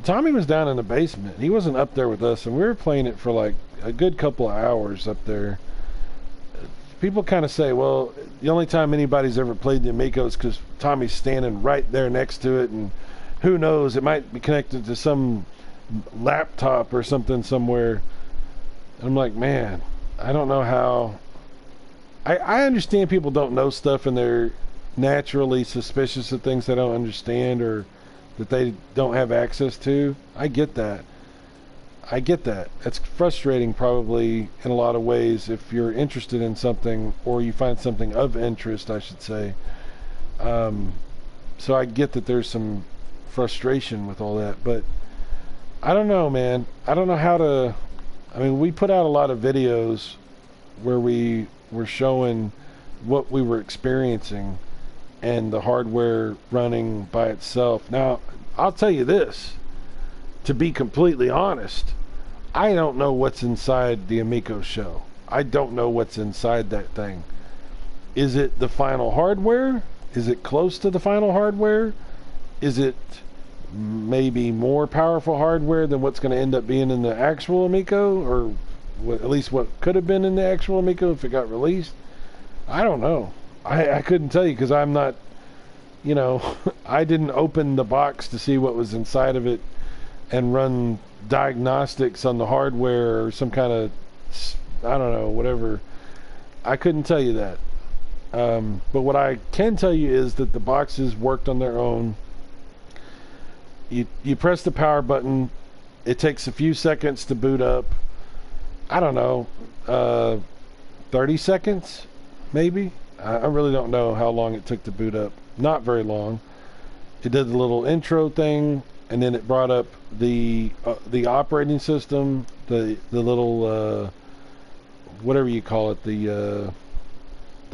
Tommy was down in the basement. He wasn't up there with us, and we were playing it for like a good couple of hours up there. People kind of say, well, the only time anybody's ever played the Amico is because Tommy's standing right there next to it, and who knows, it might be connected to some laptop or something somewhere. And I'm like, man, I don't know how. I understand people don't know stuff and they're naturally suspicious of things they don't understand or that they don't have access to. I get that. It's frustrating probably in a lot of ways if you're interested in something or you find something of interest, I should say. So I get that there's some frustration with all that, but I don't know, man. I don't know how to. I mean, we put out a lot of videos where we were showing what we were experiencing and the hardware running by itself. Now, I'll tell you this, to be completely honest, I don't know what's inside the Amico show. I don't know what's inside that thing. Is it the final hardware? Is it close to the final hardware? Is it maybe more powerful hardware than what's going to end up being in the actual Amico, or at least what could have been in the actual Amico if it got released? I don't know. I couldn't tell you because I'm not, you know, I didn't open the box to see what was inside of it and run diagnostics on the hardware or some kind of, I don't know, whatever. I couldn't tell you that. But what I can tell you is that the boxes worked on their own. You press the power button. It takes a few seconds to boot up. I don't know, 30 seconds, maybe? I really don't know how long it took to boot up. Not very long. It did the little intro thing, and then it brought up the operating system, the little whatever you call it, the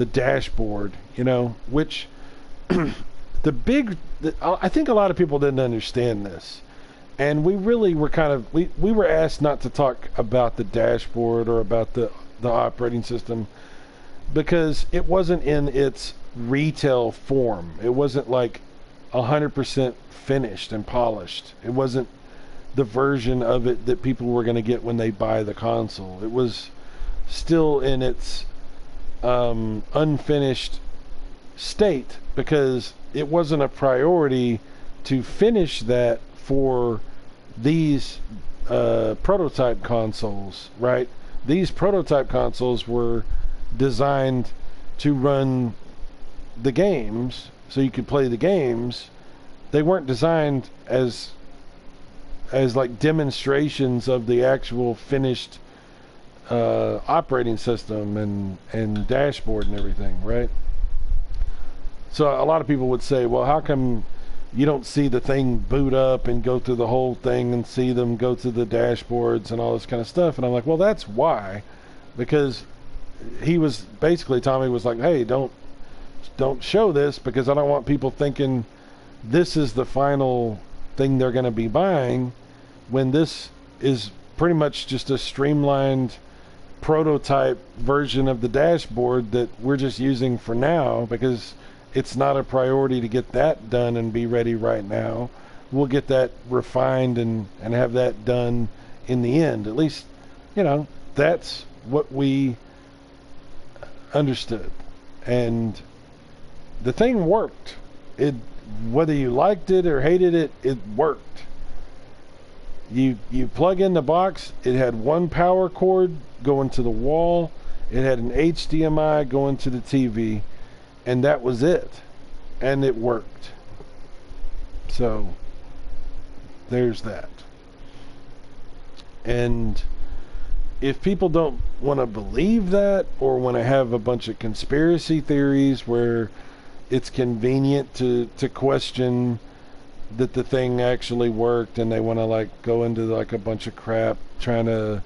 dashboard, you know, which I think a lot of people didn't understand this. And we really were we were asked not to talk about the dashboard or about the operating system because it wasn't in its retail form. It wasn't like 100% finished and polished. It wasn't the version of it that people were going to get when they buy the console. It was still in its unfinished state because it wasn't a priority to finish that for these prototype consoles, right? These prototype consoles were designed to run the games, so you could play the games. They weren't designed as like demonstrations of the actual finished operating system and dashboard and everything, right? So a lot of people would say, well, how come you don't see the thing boot up and go through the whole thing and see them go through the dashboards and all this kind of stuff? And I'm like, well, that's why. Because he was basically, Tommy was like, hey, don't show this, because I don't want people thinking this is the final thing they're going to be buying, when this is pretty much just a streamlined prototype version of the dashboard that we're just using for now, because it's not a priority to get that done and be ready right now. We'll get that refined and have that done in the end. At least, that's what we understood. And the thing worked. Whether you liked it or hated it, it worked. You plug in the box, it had one power cord going to the wall, it had an HDMI going to the TV, and that was it. And it worked. So there's that. And if people don't want to believe that, or want to have a bunch of conspiracy theories where it's convenient to question that the thing actually worked, and they want to like go into like a bunch of crap trying to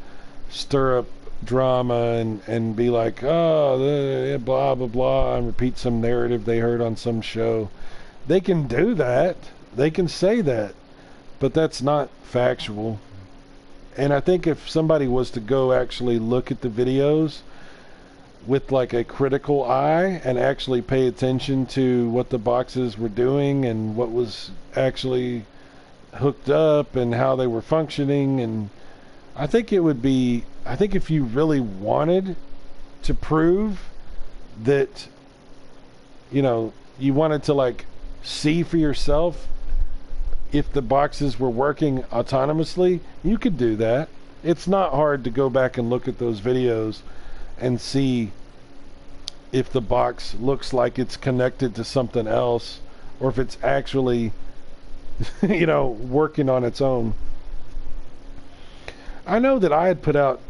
stir up drama and be like, oh, blah blah blah, and repeat some narrative they heard on some show, they can do that, they can say that, but that's not factual. And I think if somebody was to go actually look at the videos with like a critical eye and actually pay attention to what the boxes were doing and what was actually hooked up and how they were functioning, and I think if you really wanted to prove that, you wanted to like see for yourself if the boxes were working autonomously, you could do that. It's not hard to go back and look at those videos and see if the box looks like it's connected to something else, or if it's actually working on its own. I know that I had put out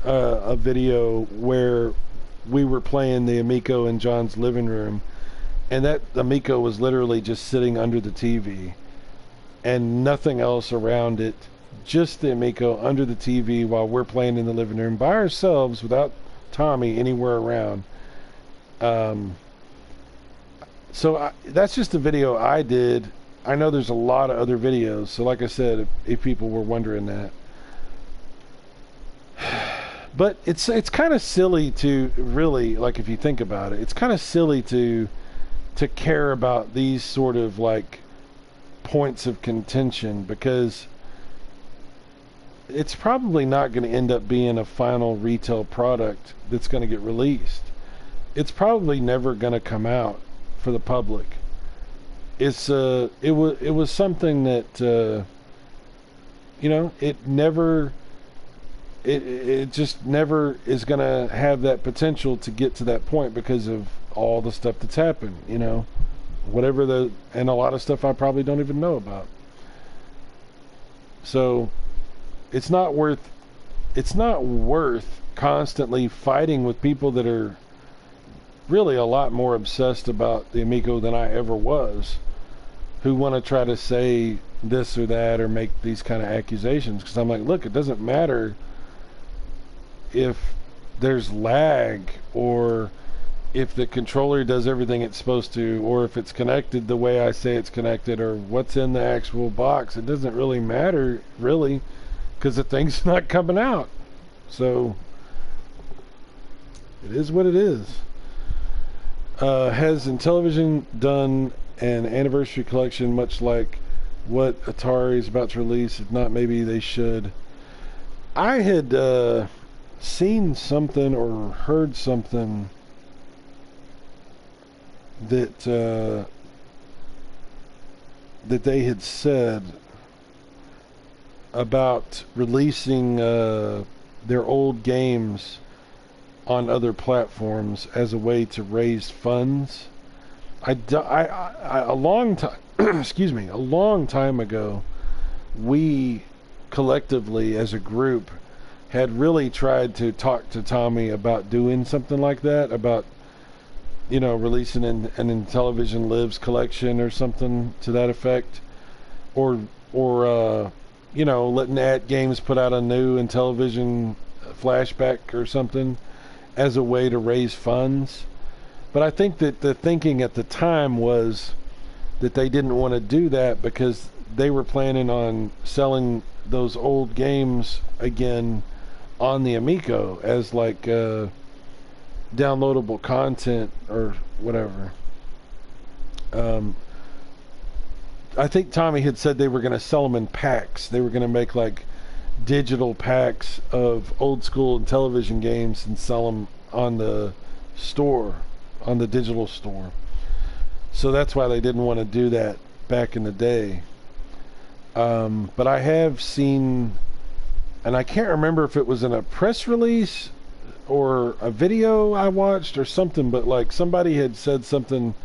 a video where we were playing the Amico in John's living room, and that Amico was literally just sitting under the TV and nothing else around it, just the Amico under the TV while we're playing in the living room by ourselves without Tommy anywhere around. That's just a video I did. I know there's a lot of other videos, so like I said, if people were wondering that. But it's kind of silly to really, like, if you think about it, it's kind of silly to care about these sort of like points of contention, because it's probably not going to end up being a final retail product that's going to get released. It's probably never going to come out for the public. It was something that it just never is going to have that potential to get to that point because of all the stuff that's happened, and a lot of stuff I probably don't even know about. So it's not worth constantly fighting with people that are really a lot more obsessed about the Amico than I ever was, who want to try to say this or that or make these kind of accusations. Because I'm like, look, it doesn't matter if there's lag, or if the controller does everything it's supposed to, or if it's connected the way I say it's connected, or what's in the actual box. It doesn't really matter, really, because the thing's not coming out. So it is what it is. Has Intellivision done an anniversary collection much like what Atari is about to release? If not, maybe they should. I had seen something or heard something that that they had said about releasing their old games on other platforms as a way to raise funds. A long time, excuse me, a long time ago, we collectively as a group had really tried to talk to Tommy about doing something like that, about, you know, releasing an Intellivision Lives collection or something to that effect, or you know, letting At Games put out a new Intellivision flashback or something as a way to raise funds. But I think that the thinking at the time was that they didn't want to do that because they were planning on selling those old games again on the Amico as like downloadable content or whatever. I think Tommy had said they were going to sell them in packs. They were going to make like digital packs of old school Intellivision games and sell them on the store, on the digital store. So that's why they didn't want to do that back in the day. But I have seen, and I can't remember if it was in a press release or a video I watched or something, but like somebody had said something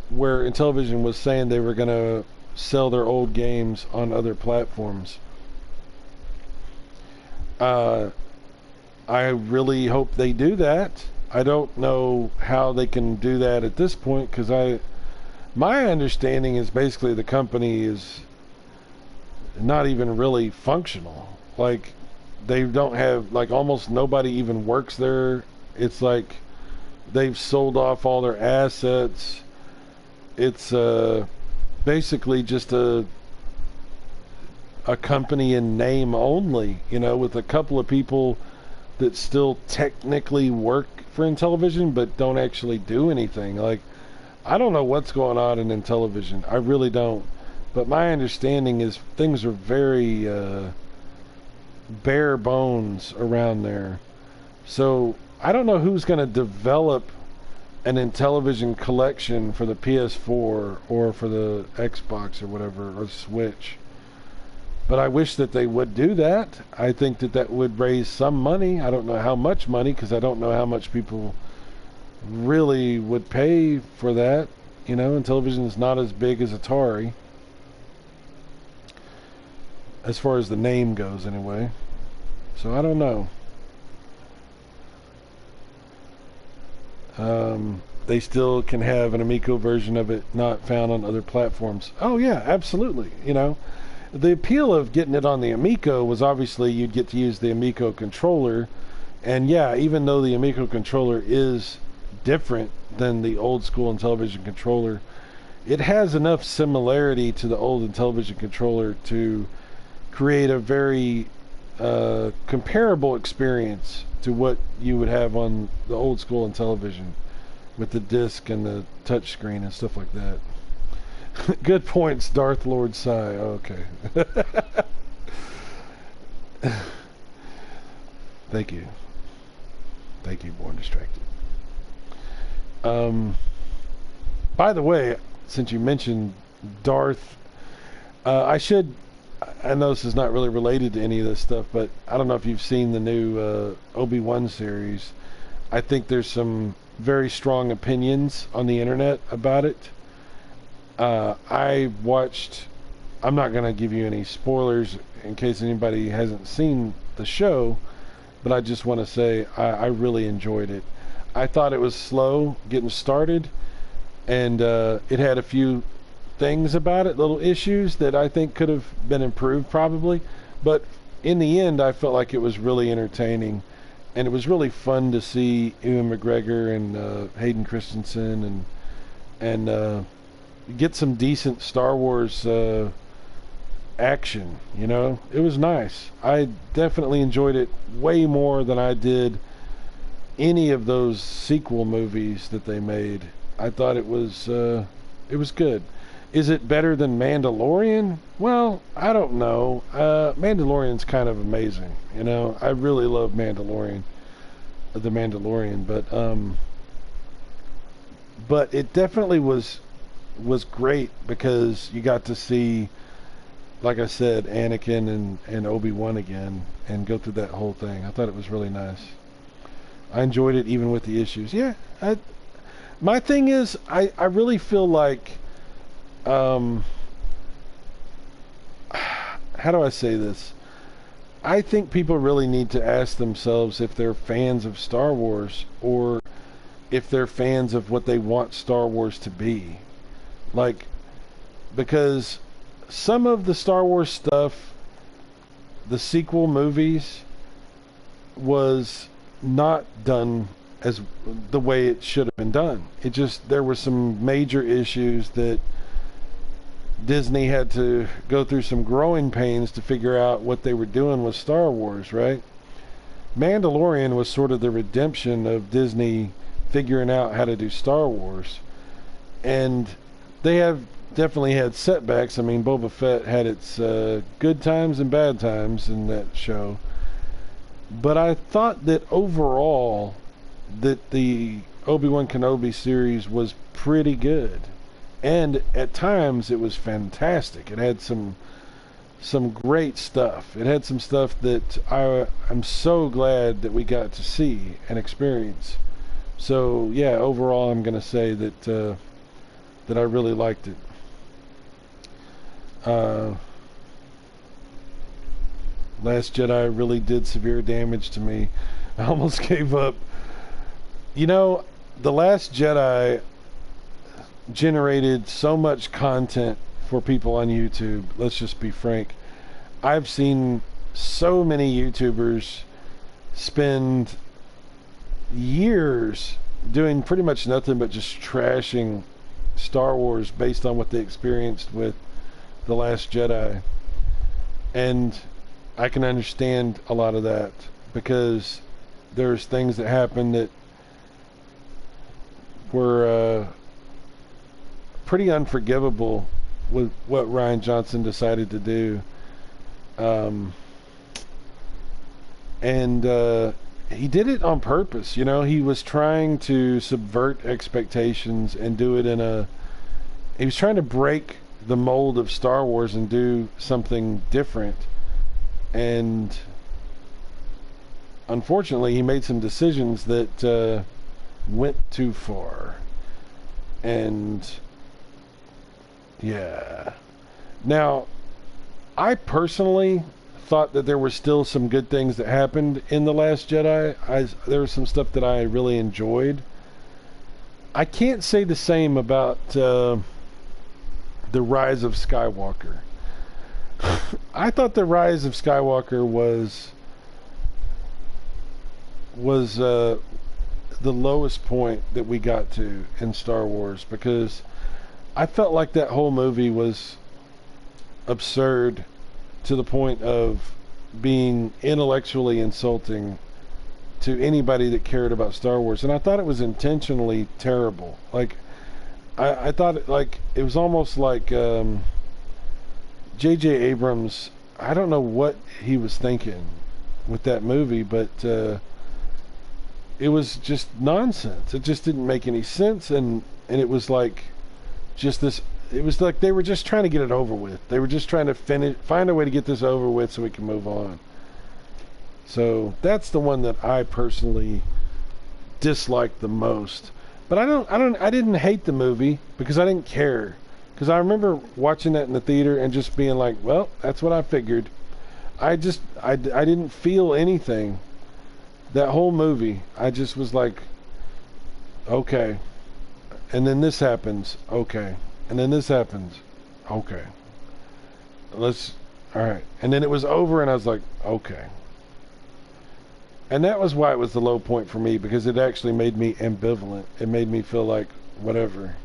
where Intellivision was saying they were going to sell their old games on other platforms. I really hope they do that. I don't know how they can do that at this point because my understanding is basically the company is not even really functional. Like they don't have, like, almost nobody even works there. It's like they've sold off all their assets. It's basically just a company in name only, you know, with a couple of people that still technically work for Intellivision but don't actually do anything. Like, I don't know what's going on in Intellivision. I really don't. But my understanding is things are very bare bones around there. So I don't know who's going to develop an Intellivision collection for the PS4 or for the Xbox or whatever, or Switch. But I wish that they would do that. I think that that would raise some money. I don't know how much money because I don't know how much people really would pay for that. You know, Intellivision is not as big as Atari, as far as the name goes anyway. So I don't know. They still can have an Amico version of it not found on other platforms. Oh yeah, absolutely. You know, the appeal of getting it on the Amico was obviously you'd get to use the Amico controller. And yeah, even though the Amico controller is different than the old school Intellivision controller, it has enough similarity to the old Intellivision controller to create a very comparable experience to what you would have on the old school Intellivision with the disc and the touch screen and stuff like that. Good points, Darth Lord Sai. Okay. Thank you. Thank you, Born Distracted. By the way, since you mentioned Darth, I know this is not really related to any of this stuff, but I don't know if you've seen the new Obi-Wan series. I think there's some very strong opinions on the internet about it. I'm not going to give you any spoilers in case anybody hasn't seen the show, but I just want to say I really enjoyed it. I thought it was slow getting started, and it had a few things about it, little issues that I think could have been improved probably, but in the end I felt like it was really entertaining, and it was really fun to see Ewan McGregor and Hayden Christensen and get some decent Star Wars action. You know, it was nice. I definitely enjoyed it way more than I did any of those sequel movies that they made. I thought it was good. Is it better than Mandalorian? Well, I don't know. Mandalorian's kind of amazing. You know, I really love the Mandalorian, but it definitely was was great because you got to see, like I said, Anakin and Obi-Wan again and go through that whole thing. I thought it was really nice. I enjoyed it even with the issues. Yeah, my thing is, I really feel like, how do I say this? I think people really need to ask themselves if they're fans of Star Wars or if they're fans of what they want Star Wars to be. Like, because some of the Star Wars stuff, the sequel movies, was not done as the way it should have been done. It just, there were some major issues that Disney had to go through some growing pains to figure out what they were doing with Star Wars, right? Mandalorian was sort of the redemption of Disney figuring out how to do Star Wars. And they have definitely had setbacks. I mean, Boba Fett had its good times and bad times in that show. But I thought that overall that the Obi-Wan Kenobi series was pretty good. And at times it was fantastic. It had some great stuff. It had some stuff that I'm so glad that we got to see and experience. So yeah, overall I'm going to say that that I really liked it. Last Jedi really did severe damage to me. I almost gave up. You know, The Last Jedi generated so much content for people on YouTube. Let's just be frank. I've seen so many YouTubers spend years doing pretty much nothing but just trashing Star Wars based on what they experienced with The Last Jedi. And I can understand a lot of that because there's things that happened that were pretty unforgivable with what Rian Johnson decided to do. And he did it on purpose. You know, he was trying to subvert expectations and do it he was trying to break the mold of Star Wars and do something different. And unfortunately, he made some decisions that went too far. And yeah. Now, I personally thought that there were still some good things that happened in The Last Jedi. There was some stuff that I really enjoyed. I can't say the same about The Rise of Skywalker. I thought The Rise of Skywalker was the lowest point that we got to in Star Wars because I felt like that whole movie was absurd to the point of being intellectually insulting to anybody that cared about Star Wars. And I thought it was intentionally terrible. Like, I thought it was almost like J.J. Abrams, I don't know what he was thinking with that movie, but it was just nonsense. It just didn't make any sense, and it was like just this. It was like they were just trying to get it over with. They were just trying to find a way to get this over with so we can move on. So that's the one that I personally disliked the most. But I didn't hate the movie because I didn't care. Because I remember watching that in the theater and just being like, well, that's what I figured. I didn't feel anything. That whole movie, I just was like, okay. And then this happens, okay. And then this happens, okay. Alright. And then it was over and I was like, okay. And that was why it was the low point for me, because it actually made me ambivalent. It made me feel like, whatever.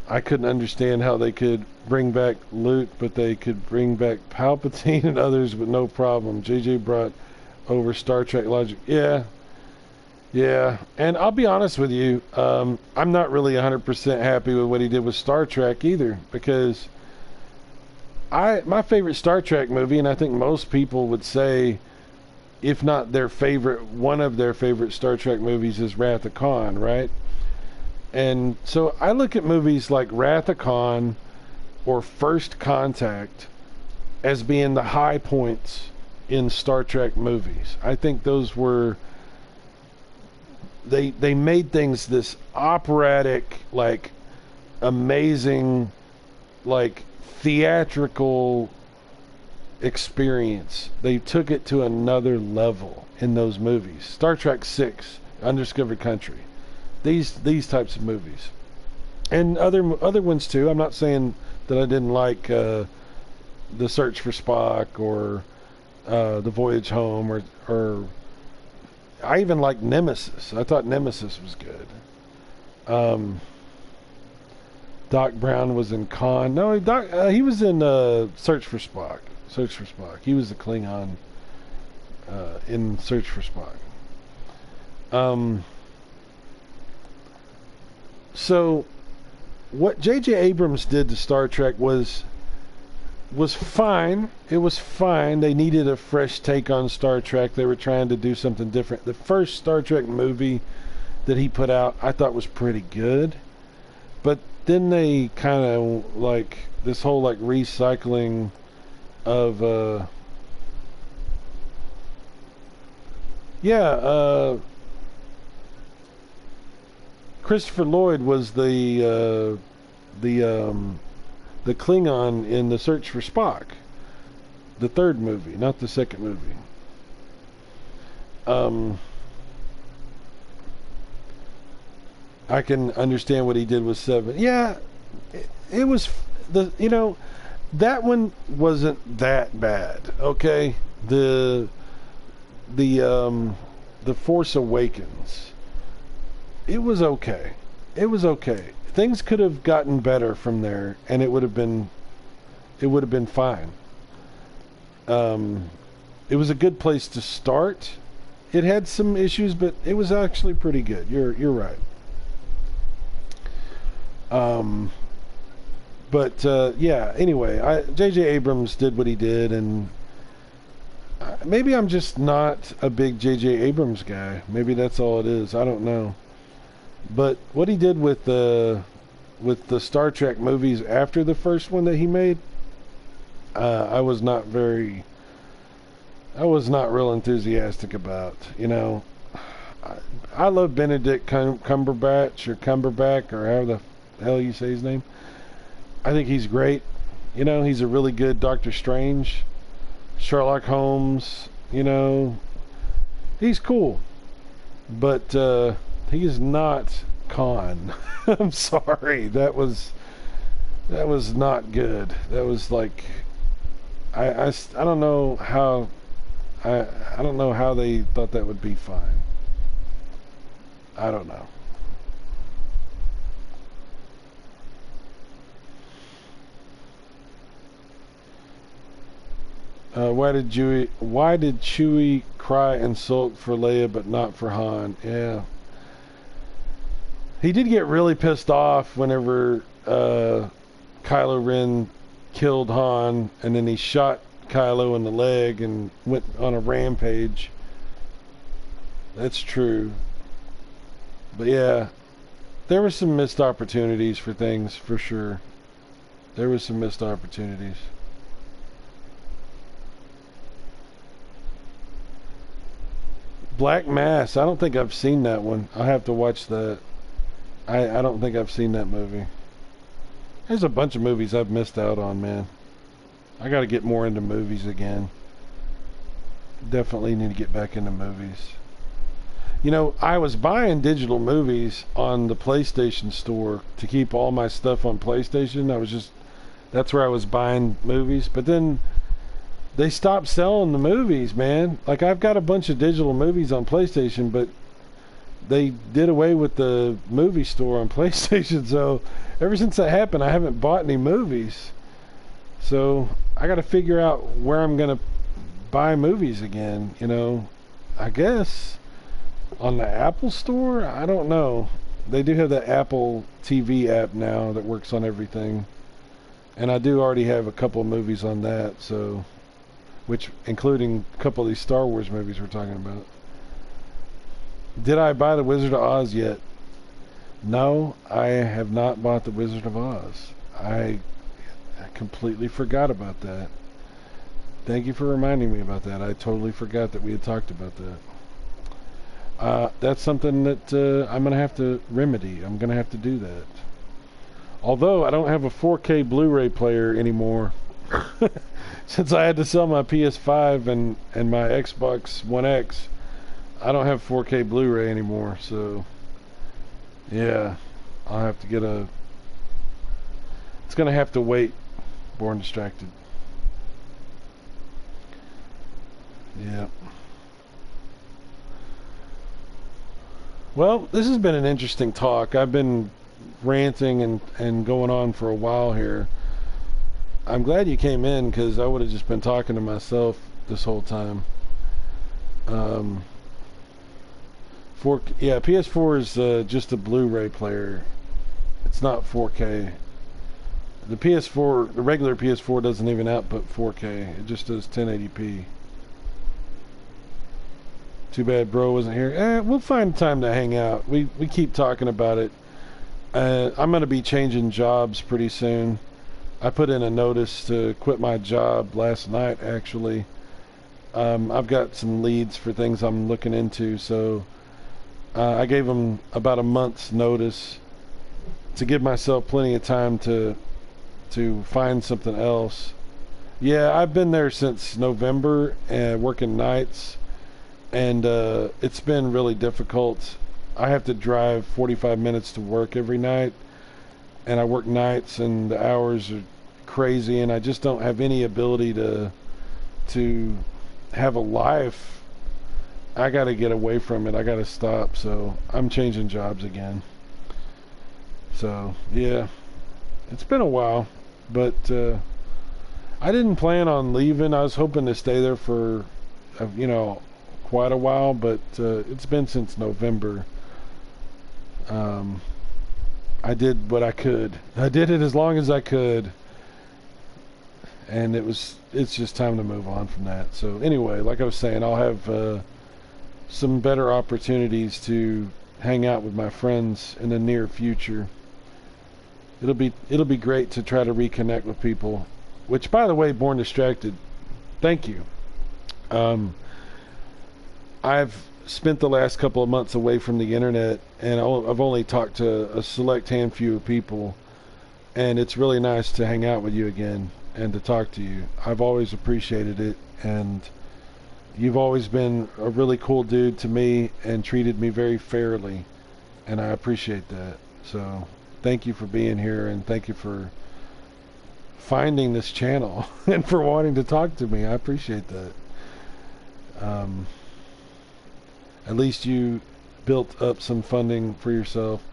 I couldn't understand how they could bring back Luke, but they could bring back Palpatine and others with no problem. JJ brought over Star Trek logic. Yeah. And I'll be honest with you, I'm not really 100% happy with what he did with Star Trek either, because my favorite Star Trek movie, and I think most people would say if not their favorite, one of their favorite Star Trek movies is Wrath of Khan, right? And so I look at movies like Wrath of Khan or First Contact as being the high points in Star Trek movies. I think those were, they made things this operatic, like amazing, like theatrical experience. They took it to another level in those movies. Star Trek 6, Undiscovered Country. These types of movies. And other ones too. I'm not saying that I didn't like The Search for Spock or The Voyage Home or I even liked Nemesis. I thought Nemesis was good. Doc Brown was in Khan. No, he was in Search for Spock. Search for Spock. He was the Klingon in Search for Spock. So what J.J. Abrams did to Star Trek was fine. It was fine. They needed a fresh take on Star Trek. They were trying to do something different. The first Star Trek movie that he put out, I thought was pretty good. But then they kind of like this whole like recycling of Christopher Lloyd was the Klingon in The Search for Spock, the third movie, not the second movie. I can understand what he did with 7. Yeah, it was that one wasn't that bad. Okay, the Force Awakens. It was okay. It was okay. Things could have gotten better from there, and it would have been fine. It was a good place to start. It had some issues, but it was actually pretty good. You're right. Anyway, J.J. Abrams did what he did, and maybe I'm just not a big J.J. Abrams guy. Maybe that's all it is. I don't know. But what he did with the Star Trek movies after the first one that he made, I was not real enthusiastic about. I love Benedict Cumberbatch or however the hell you say his name. I think he's great. He's a really good Doctor Strange, Sherlock Holmes. He's cool, but he is not Khan. I'm sorry. That was not good. That was like I don't know how I don't know how they thought that would be fine. I don't know. Why did Chewie cry and sulk for Leia but not for Han? Yeah. He did get really pissed off whenever Kylo Ren killed Han, and then he shot Kylo in the leg and went on a rampage. That's true. But yeah, there were some missed opportunities for things, for sure. There was some missed opportunities. Black Mass, I don't think I've seen that one. I'll have to watch that. I don't think I've seen that movie. There's a bunch of movies I've missed out on, man. I got to get more into movies again. Definitely need to get back into movies. I was buying digital movies on the PlayStation store to keep all my stuff on PlayStation. That's where I was buying movies. But then they stopped selling the movies, man. Like, I've got a bunch of digital movies on PlayStation, but they did away with the movie store on PlayStation. So ever since that happened, I haven't bought any movies. So I got to figure out where I'm going to buy movies again. I guess on the Apple store. I don't know. They do have the Apple TV app now that works on everything, and I do already have a couple of movies on that. So which including a couple of these Star Wars movies we're talking about. Did I buy the Wizard of Oz yet? No, I have not bought the Wizard of Oz. I completely forgot about that. Thank you for reminding me about that. I totally forgot that we had talked about that. That's something that I'm going to have to remedy. I'm going to have to do that. Although I don't have a 4K Blu-ray player anymore. Since I had to sell my PS5 and my Xbox One X, I don't have 4K Blu-ray anymore. So, yeah, I'll have to get a... It's going to have to wait. Born Distracted. Yeah. Well, this has been an interesting talk. I've been ranting and going on for a while here. I'm glad you came in because I would have just been talking to myself this whole time. PS4 is just a Blu-ray player. It's not 4K. The PS4, the regular PS4 doesn't even output 4K. It just does 1080p. Too bad bro wasn't here. We'll find time to hang out. We keep talking about it. I'm going to be changing jobs pretty soon. I put in a notice to quit my job last night, actually. I've got some leads for things I'm looking into, so I gave them about a month's notice to give myself plenty of time to find something else. Yeah, I've been there since November, working nights, and it's been really difficult. I have to drive 45 minutes to work every night, and I work nights, and the hours are crazy, and I just don't have any ability to have a life. I got to get away from it. I got to stop, so I'm changing jobs again. So, yeah, it's been a while, but I didn't plan on leaving. I was hoping to stay there for, quite a while, but it's been since November. I did what I could. I did it as long as I could, and it's just time to move on from that. So anyway, like I was saying, I'll have some better opportunities to hang out with my friends in the near future. It'll be great to try to reconnect with people, which, by the way, Born Distracted, thank you. I've spent the last couple of months away from the internet, and I've only talked to a select handful of people, and it's really nice to hang out with you again and to talk to you. I've always appreciated it, and you've always been a really cool dude to me and treated me very fairly, and I appreciate that. So thank you for being here, and thank you for finding this channel and for wanting to talk to me. I appreciate that. At least you built up some funding for yourself.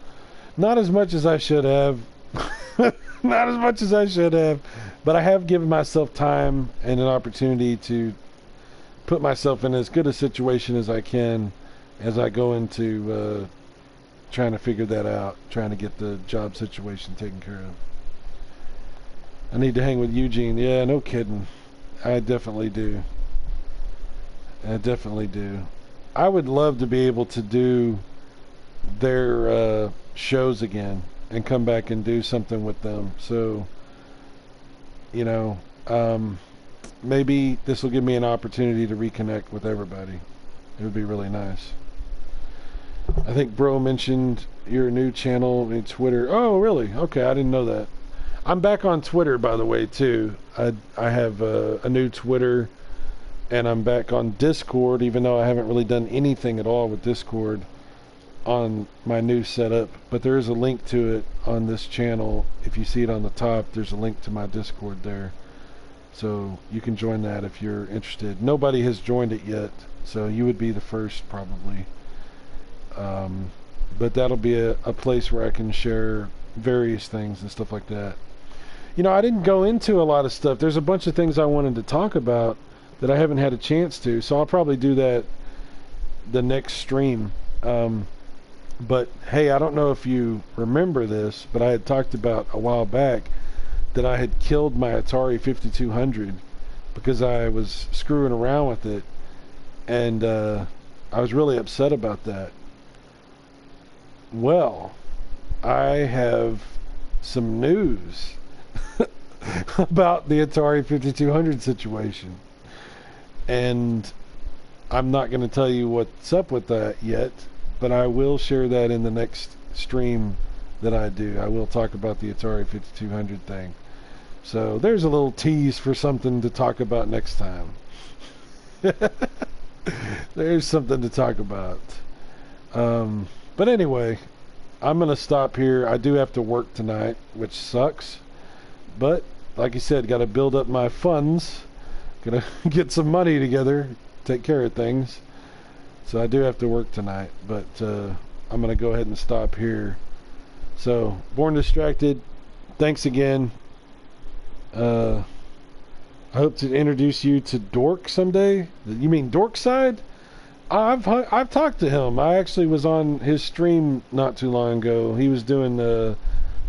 Not as much as I should have. Not as much as I should have. But I have given myself time and an opportunity to put myself in as good a situation as I can as I go into trying to figure that out. Trying to get the job situation taken care of. I need to hang with Eugene. Yeah, no kidding. I definitely do. I definitely do. I would love to be able to do their shows again and come back and do something with them. So, maybe this will give me an opportunity to reconnect with everybody. It would be really nice. I think Bro mentioned your new channel in Twitter. Oh, really? Okay, I didn't know that. I'm back on Twitter, by the way, too. I have a new Twitter. And I'm back on Discord, even though I haven't really done anything at all with Discord on my new setup. But there is a link to it on this channel. If you see it on the top, there's a link to my Discord there. So you can join that if you're interested. Nobody has joined it yet, so you would be the first probably. But that'll be a place where I can share various things and stuff like that. I didn't go into a lot of stuff. There's a bunch of things I wanted to talk about that I haven't had a chance to, so I'll probably do that the next stream. But hey, I don't know if you remember this, but I had talked about a while back that I had killed my Atari 5200 because I was screwing around with it, and I was really upset about that. Well, I have some news about the Atari 5200 situation, and I'm not going to tell you what's up with that yet, but I will share that in the next stream that I do. I will talk about the Atari 5200 thing. So there's a little tease for something to talk about next time. There's something to talk about. But anyway, I'm going to stop here. I do have to work tonight, which sucks. But, like you said, got to build up my funds. Going to get some money together, take care of things. So I do have to work tonight. But I'm going to go ahead and stop here. So, Born Distracted, thanks again. I hope to introduce you to Dork someday. You mean Dorkside? I've talked to him. I actually was on his stream not too long ago. He was doing the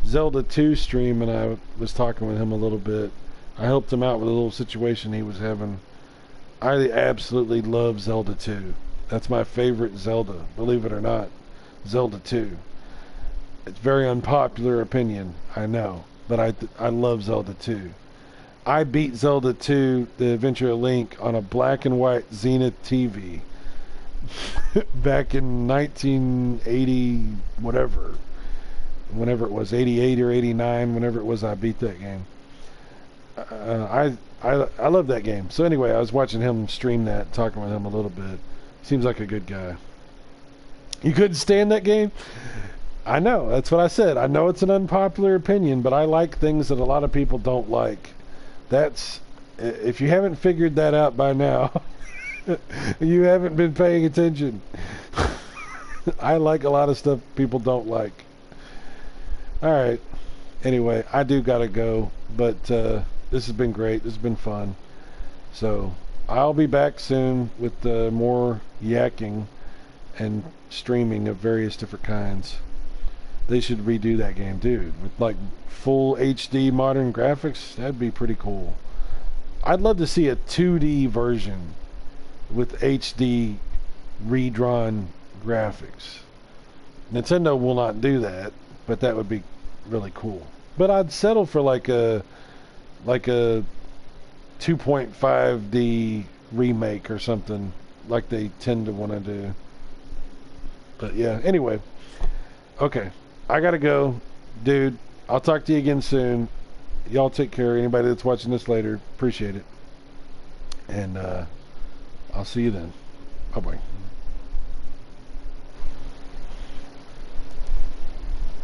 Zelda 2 stream, and I was talking with him a little bit. I helped him out with a little situation he was having. I absolutely love Zelda 2. That's my favorite Zelda, believe it or not. Zelda 2. It's a very unpopular opinion, I know, but I love Zelda 2. I beat Zelda 2, The Adventure of Link, on a black and white Zenith TV back in 1980, whenever it was, 88 or 89, whenever it was I beat that game. I love that game. So anyway, I was watching him stream that, talking with him a little bit. Seems like a good guy. You couldn't stand that game? I know, that's what I said. I know it's an unpopular opinion, but I like things that a lot of people don't like. That's, if you haven't figured that out by now, you haven't been paying attention. I like a lot of stuff people don't like. Alright, anyway, I do gotta go, but this has been great. This has been fun. So, I'll be back soon with more yakking and streaming of various different kinds. They should redo that game, dude, with like full HD modern graphics. That'd be pretty cool. I'd love to see a 2D version with HD redrawn graphics. Nintendo will not do that, but that would be really cool. But I'd settle for like a 2.5D remake or something like they tend to want to do. But yeah, anyway. Okay. I gotta go, dude. I'll talk to you again soon. Y'all take care. Anybody that's watching this later, appreciate it. And I'll see you then. Bye-bye.